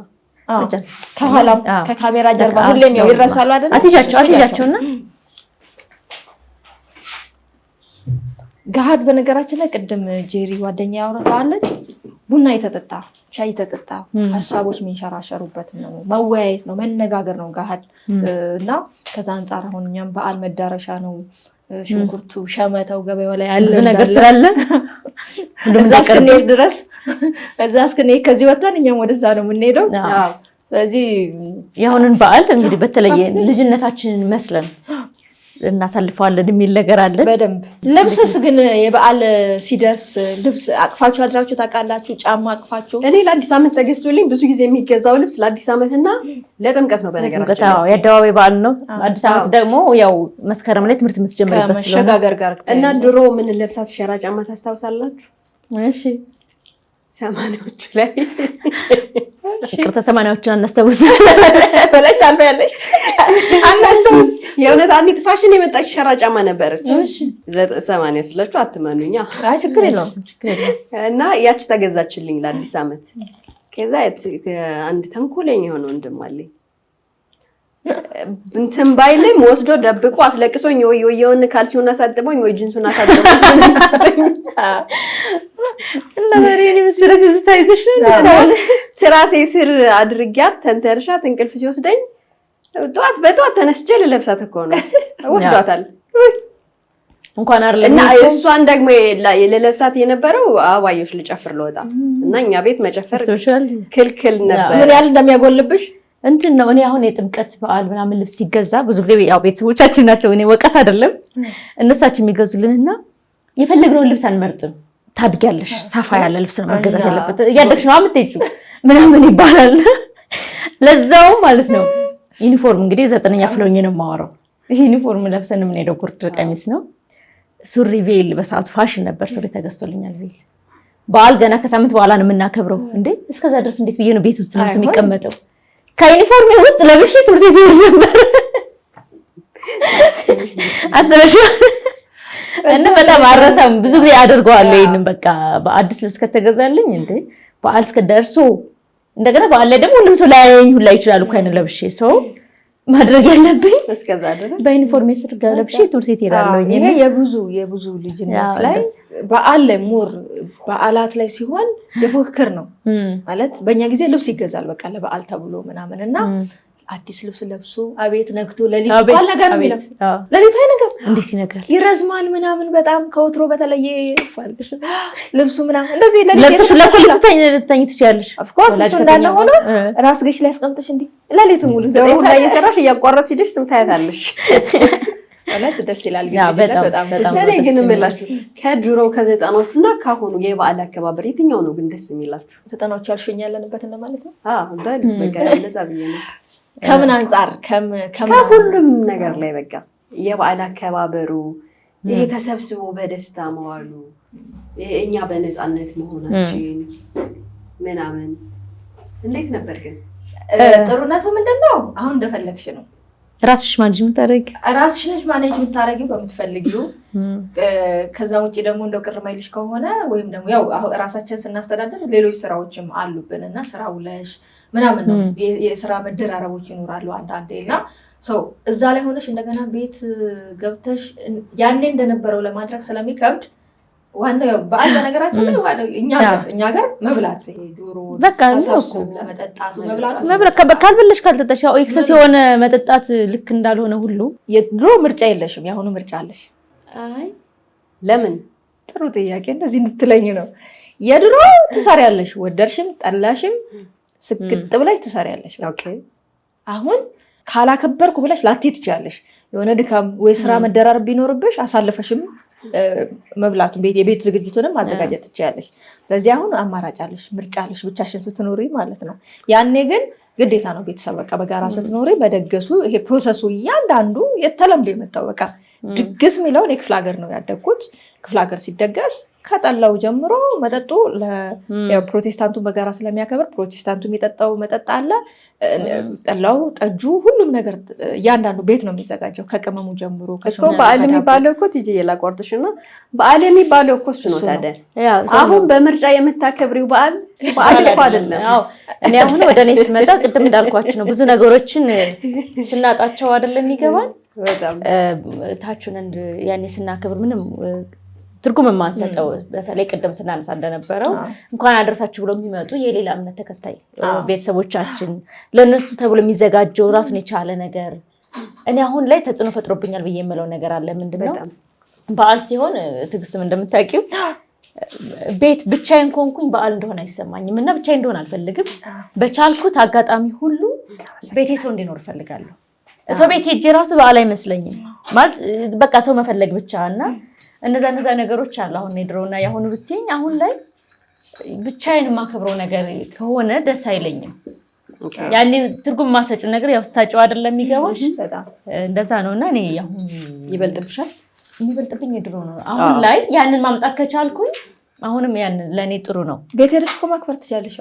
ከኋላው ከካሜራ ጀርባ ሁሌም ያው ይረሳሉ አይደል? አሲጃቸውና ገሃድ በነገራችን ላይ ቅድም ጄሪ ጓደኛ ያወራታለች ቡና የተጠጣ ሻይ የተጠጣ ሀሳቦች የሚንሸራሸሩበት ነው፣ መወያየት ነው፣ መነጋገር ነው ገሃድ እና ከዛ አንጻር አሁን እኛም በዓል መዳረሻ ነው። ሽንኩርቱ ሸመተው ገበያው ላይ ያለ ነገር ስላለ እዛ እስክንሄድ ድረስ እዛ እስክንሄድ ከዚህ ወጥተን እኛም ወደዛ ነው የምንሄደው። ስለዚህ የአሁንን በዓል እንግዲህ በተለየ ልጅነታችንን መስለን እናሳልፈዋለን የሚል ነገር አለ በደንብ። ልብስስ ግን የበዓል ሲደርስ ልብስ አቅፋችሁ አድራችሁ ታውቃላችሁ? ጫማ አቅፋችሁ? እኔ ለአዲስ ዓመት ተገዝቶልኝ ብዙ ጊዜ የሚገዛው ልብስ ለአዲስ ዓመትና ለጥምቀት ነው። በነገራችን የአደባባይ በዓል ነው። አዲስ ዓመት ደግሞ ያው መስከረም ላይ ትምህርት የምትጀምርበት መሸጋገር ጋር እና ድሮ ምን ለብሳት ሸራ ጫማ ታስታውሳላችሁ? እሺ 80ዎቹ ላይ ይቅርታ 80ዎቹን አናስታውስ በላሽ ታልፈያለሽ። አናስታውስ የእውነት አንዲት ፋሽን የመጣች ሸራ ጫማ ነበረች። 80 ስላችሁ አትመኑኛ። አይ ችግር የለውም እና ያቺ ተገዛችልኝ ለአዲስ ዓመት። ከዛ አንድ ተንኮለኛ የሆነ ወንድም አለኝ እንትን ባይልም ወስዶ ደብቆ አስለቅሶኝ ወይ ወየውን ካልሲውና ሳጥቦኝ ወይ ጂንሱና ሳጥቦኝ እና በሬኒ መስረት ዝታይዘሽ ትራሴ ስር አድርጊያት ተንተርሻት እንቅልፍ ሲወስደኝ በጠዋት ተነስቼ ልለብሳት እኮ ነው ወስዷታል። እንኳን አይደለም እና እሷን ደግሞ ለለብሳት የነበረው አባዮሽ ልጨፍር ልወጣ እና እኛ ቤት መጨፈር ክልክል ነበር። ምን ያህል እንደሚያጎልብሽ እንትን ነው። እኔ አሁን የጥምቀት በዓል ምናምን ልብስ ሲገዛ ብዙ ጊዜ ያው ቤተሰቦቻችን ናቸው፣ እኔ ወቀስ አይደለም እነሳችን የሚገዙልንና የፈለግነውን ልብስ አንመርጥም። ታድጊያለሽ፣ ሰፋ ያለ ልብስ ነው መገዛት ያለበት፣ እያደግሽ ነው የምትሄጂው ምናምን ይባላል። ለዛው ማለት ነው ዩኒፎርም እንግዲህ 9ኛ ፍሎኝ ነው የማወራው። ይሄ ዩኒፎርም ለብሰን የምንሄደው ጉርድ ቀሚስ ነው። ሱሪ ቬል በሰዓቱ ፋሽን ነበር፣ ሱሪ ተገዝቶልኛል ቬል። በዓል ገና ከሳምንት በኋላ ነው የምናከብረው። እንዴ እስከዛ ድረስ እንዴት ብዬ ነው ቤት ውስጥ ነው የሚቀመጠው? ከዩኒፎርም ውስጥ ለብሼ ትምህርት ቤት ይሄድ ነበር። አስበሽ እና በጣም አረሳም ብዙ ጊዜ አድርገዋለሁ። ይሄንን በቃ በአዲስ ልብስ ከተገዛልኝ እንዴ በዓል እስከደርሶ እንደገና በዓል ላይ ደግሞ ሁሉም ሰው ላያየኝ ሁላ ይችላል እኮ አይደል ለብሼ ሰው ማድረግ ያለብኝ እስከዛ ድረስ በዩኒፎርም ስር ለብሼ ትምህርት ቤት እሄዳለሁ። ይሄ የብዙ ልጅነት ላይ በዓል ላይ ሞር በዓላት ላይ ሲሆን የፉክክር ነው ማለት። በእኛ ጊዜ ልብስ ይገዛል በቃ ለበዓል ተብሎ ምናምን እና አዲስ ልብስ ለብሶ አቤት ነግቶ ለሊቱ ነገር ነው የሚለው። ለሊቱ አይነገር እንዴት ይነገር ይረዝማል ምናምን በጣም ከወትሮ በተለየ ልብሱ ምናምን እንደዚህ ለብሰሽ ለኮልተኝ ትችያለሽ። ኦፍ ኮርስ እሱ እንዳለ ሆኖ ራስ ገሽ ላይ አስቀምጥሽ እንዴ ለሊቱ ሙሉ ዘሩን ላይ እየሰራሽ እያቋረጥሽ ሄደሽ ትምታያታለሽ። ማለት ደስ ይላል። በጣም ለኔ ግን እምላችሁ ከድሮው ከ90ዎቹና ካሁኑ የበዓል አከባበር የትኛው ነው ግን ደስ የሚላችሁ? 90ዎቹ ያልሽኝ ያለንበት እንደማለት ነው። በቃ ለዛ ብዬ ነው። ከምን አንጻር ከሁሉም ነገር ላይ በቃ የበዓል አከባበሩ ይሄ ተሰብስቦ በደስታ መዋሉ እኛ በነፃነት መሆናችን ምናምን እንዴት ነበር ግን? ጥሩነቱ ምንድነው? አሁን እንደፈለግሽ ነው ራስሽ ማኔጅ የምታደርጊው ራስሽ ነሽ ማኔጅ የምታደርጊው በምትፈልጊው። ከዛ ውጪ ደግሞ እንደው ቅር ማይልሽ ከሆነ ወይም ደግሞ ያው ራሳችን ስናስተዳደር ሌሎች ስራዎችም አሉብን እና ስራ ውለሽ ምናምን ነው የስራ መደራረቦች ይኖራሉ አንዳንዴ እና ሰው እዛ ላይ ሆነሽ እንደገና ቤት ገብተሽ ያኔ እንደነበረው ለማድረግ ስለሚከብድ ዋናው በዓል በነገራችን ላይ እኛ ጋር መብላት ይሄ ዶሮ በቃ ነው መጠጣቱ መብላቱ ካልበለሽ ካልጠጣሽ ያው ኤክሰስ የሆነ መጠጣት ልክ እንዳልሆነ ሁሉ የድሮ ምርጫ የለሽም፣ ያሁኑ ምርጫ አለሽ። አይ ለምን? ጥሩ ጥያቄ። እንደዚህ እንድትለኝ ነው። የድሮ ትሰሪያለሽ፣ ወደድሽም ጠላሽም ስግጥ ብለሽ ትሰሪያለሽ። ኦኬ አሁን ካላከበርኩ ብለሽ ላትይ ትችያለሽ። የሆነ ድካም ወይ ስራ መደራረብ ቢኖርብሽ አሳልፈሽም መብላቱ የቤት ዝግጅቱንም ማዘጋጀት ትችያለሽ። ስለዚህ አሁን አማራጭ አለሽ፣ ምርጫ አለሽ ብቻሽን ስትኖሪ ማለት ነው። ያኔ ግን ግዴታ ነው ቤተሰብ በቃ በጋራ ስትኖሪ በደገሱ ይሄ ፕሮሰሱ እያንዳንዱ የተለምዶ የመጣው በቃ ድግስ የሚለውን የክፍለ ሀገር ነው ያደግኩት። ክፍለ ሀገር ሲደገስ ከጠላው ጀምሮ መጠጡ ፕሮቴስታንቱ በጋራ ስለሚያከብር ፕሮቴስታንቱ የሚጠጣው መጠጥ አለ። ጠላው፣ ጠጁ፣ ሁሉም ነገር እያንዳንዱ ቤት ነው የሚዘጋጀው ከቅመሙ ጀምሮ። በዓል የሚባለው እኮ ትጂ የላቋርጥሽ እና በዓል የሚባለው እኮ እሱ ነው። ታዲያ አሁን በምርጫ የምታከብሪው በዓል እኮ አይደለም። እኔ አሁን ወደ እኔ ስመጣ ቅድም እንዳልኳችሁ ነው ብዙ ነገሮችን ስናጣቸው አይደለም ይገባል። በጣም ታቹን ያኔ ስናከብር ምንም ትርጉም የማንሰጠው በተለይ ቅድም ስናነሳ እንደነበረው እንኳን አደረሳችሁ ብሎ የሚመጡ የሌላ እምነት ተከታይ ቤተሰቦቻችን ለነሱ ተብሎ የሚዘጋጀው ራሱን የቻለ ነገር እኔ አሁን ላይ ተጽዕኖ ፈጥሮብኛል ብዬ የምለው ነገር አለ። ምንድነው በዓል ሲሆን ትግስትም እንደምታውቂው ቤት ብቻዬን ኮንኩኝ በዓል እንደሆነ አይሰማኝም እና ብቻዬን እንደሆነ አልፈልግም። በቻልኩት አጋጣሚ ሁሉ ቤቴ ሰው እንዲኖር እፈልጋለሁ። ሰው ቤት ሄጄ ራሱ በዓል አይመስለኝም ማለት በቃ ሰው መፈለግ ብቻ እና እነዛ ነገሮች አሉ። አሁን የድሮና ያሁኑ ብትይኝ አሁን ላይ ብቻዬን የማከብረው ነገር ከሆነ ደስ አይለኝም። ያኔ ትርጉም ማሰጪው ነገር ያው ስታጨው አይደለም የሚገባሽ እንደዛ ነውና እኔ አሁን ይበልጥብሻል የሚበልጥብኝ የድሮ ነው። አሁን ላይ ያንን ማምጣት ከቻልኩኝ አሁንም ያንን ለኔ ጥሩ ነው። ቤት ሄደሽ እኮ ማክበር ትችያለሽ።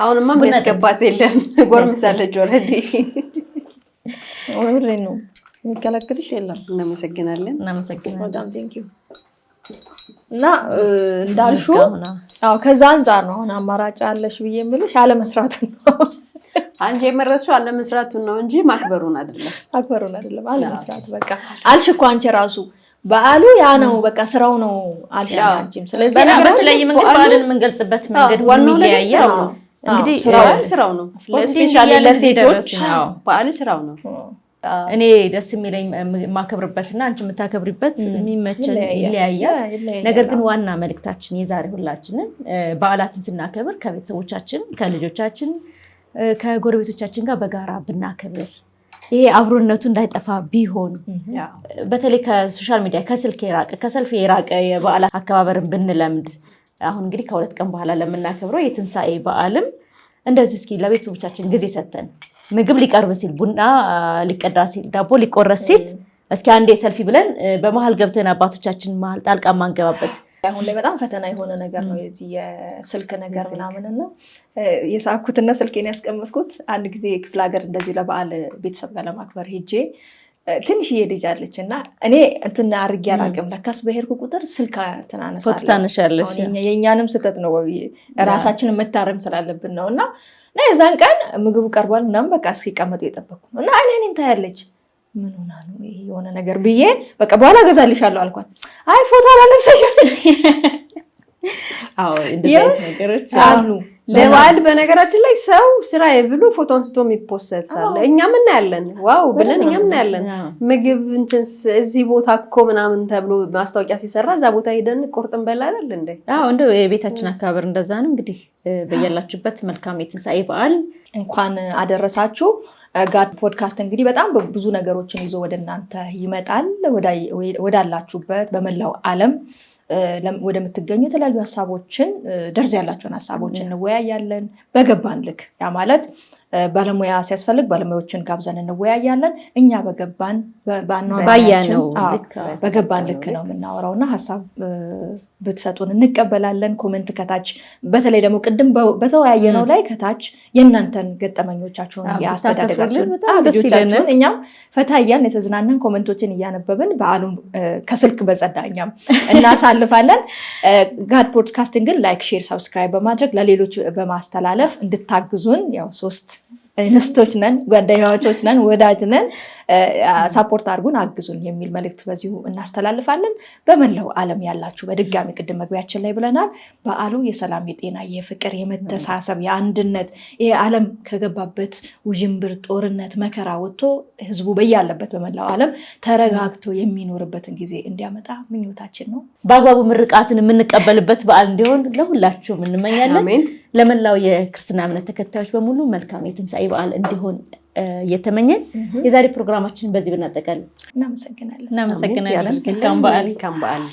አሁንማ የሚያስገባት የለም ጎርምሳለች ኦልሬዲ ወሬ ነው የሚከለክልሽ የለም። እናመሰግናለን። በጣም ቴንክ ዩ እና እንዳልሽው ከዛ አንፃር ነው አሁን አማራጭ አለሽ ብዬ የምልሽ አለመስራቱ ነው። አንቺ የመረጥሽው አለመስራቱን ነው እንጂ ማክበሩን አይደለም። አለመስራቱ በቃ አልሽ እኮ አንቺ ራሱ በዓሉ ያ ነው በቃ ስራው ነው አልሻንቺም። ስለዚህ በነገራችን ላይ መንገድ በዓልን የምንገልጽበት መንገድ ሁሉ ይለያያል። እንግዲህ ስራው ነው ስፔሻሊ ለሴቶች በዓል ስራው ነው። እኔ ደስ የሚለኝ ማከብርበትና አንቺ የምታከብሪበት የሚመቸን ይለያያል። ነገር ግን ዋና መልእክታችን የዛሬ ሁላችንን በዓላትን ስናከብር ከቤተሰቦቻችን ከልጆቻችን ከጎረቤቶቻችን ጋር በጋራ ብናከብር ይሄ አብሮነቱ እንዳይጠፋ ቢሆን በተለይ ከሶሻል ሚዲያ ከሰልፍ የራቀ የበዓል አከባበርን ብንለምድ አሁን እንግዲህ ከ2 ቀን በኋላ ለምናከብረው የትንሳኤ በዓልም እንደዚሁ እስኪ ለቤተሰቦቻችን ጊዜ ሰተን ምግብ ሊቀርብ ሲል ቡና ሊቀዳ ሲል ዳቦ ሊቆረስ ሲል እስኪ አንዴ ሰልፊ ብለን በመሃል ገብተን አባቶቻችን መሃል ጣልቃ ማንገባበት አሁን ላይ በጣም ፈተና የሆነ ነገር ነው የዚህ የስልክ ነገር ምናምንና የሳኩትና ስልኬን ያስቀመጥኩት አንድ ጊዜ ክፍለ ሀገር እንደዚህ ለበዓል ቤተሰብ ጋር ለማክበር ሄጄ ትንሽዬ ልጅ አለች እና እኔ እንትን አድርጌ አላውቅም። ለካስ በሄድኩ ቁጥር ስልክ ታነሳለሽ። የእኛንም ስህተት ነው ራሳችንን መታረም ስላለብን ነው። እና የዛን ቀን ምግቡ ቀርቧል ምናምን በቃ እስኪቀመጡ የጠበቅኩ ነው እና አይኔን ታያለች። ምን ሆና ነው ይሄ የሆነ ነገር ብዬ በቃ በኋላ ገዛልሻለሁ አልኳት። አይ ፎቶ አላነሳሽም። እንደዚህ አይነት ነገሮች አሉ። ለበዓል በነገራችን ላይ ሰው ስራ ብሎ ፎቶ አንስቶ የሚፖስት አለ። እኛም እናያለን ዋው ብለን እኛም እናያለን። ምግብ እንትን እዚህ ቦታ እኮ ምናምን ተብሎ ማስታወቂያ ሲሰራ እዛ ቦታ ሄደን ቁርጥ እንበላለን እንዴ? እንደው የቤታችን አካባቢ እንደዛ ነው። እንግዲህ በያላችሁበት መልካም የትንሳኤ በዓል እንኳን አደረሳችሁ። ጋድ ፖድካስት እንግዲህ በጣም ብዙ ነገሮችን ይዞ ወደ እናንተ ይመጣል። ወዳላችሁበት በመላው ዓለም ወደምትገኙ የተለያዩ ሀሳቦችን ደርዝ ያላቸውን ሀሳቦችን እንወያያለን። በገባን ልክ ያ ማለት ባለሙያ ሲያስፈልግ ባለሙያዎችን ጋብዘን እንወያያለን። እኛ በገባን በገባን ልክ ነው የምናወራው እና ሀሳብ ብትሰጡን እንቀበላለን። ኮሜንት ከታች በተለይ ደግሞ ቅድም በተወያየነው ላይ ከታች የእናንተን ገጠመኞቻችሁን ያስተዳደጋችሁን ልጆቻችሁን እኛም ፈታያን የተዝናናን ኮሜንቶችን እያነበብን በዓሉን ከስልክ በጸዳ እኛም እናሳልፋለን። ጋድ ፖድካስትን ግን ላይክ፣ ሼር፣ ሰብስክራይብ በማድረግ ለሌሎች በማስተላለፍ እንድታግዙን ያው 3 እንስቶች ነን፣ ጓደኛሞች ነን፣ ወዳጅ ነን። ሳፖርት አድርጉን፣ አግዙን የሚል መልእክት በዚሁ እናስተላልፋለን። በመላው ዓለም ያላችሁ በድጋሚ ቅድም መግቢያችን ላይ ብለናል፣ በዓሉ የሰላም፣ የጤና፣ የፍቅር፣ የመተሳሰብ፣ የአንድነት ይሄ ዓለም ከገባበት ውዥንብር፣ ጦርነት፣ መከራ ወጥቶ ህዝቡ በያለበት በመላው ዓለም ተረጋግቶ የሚኖርበትን ጊዜ እንዲያመጣ ምኞታችን ነው። በአግባቡ ምርቃትን የምንቀበልበት በዓል እንዲሆን ለሁላችሁም እንመኛለን። ለመላው የክርስትና እምነት ተከታዮች በሙሉ መልካም የትንሳኤ በዓል እንዲሆን እየተመኘን የዛሬ ፕሮግራማችንን በዚህ ብናጠቃልል እናመሰግናለን። መልካም በዓል።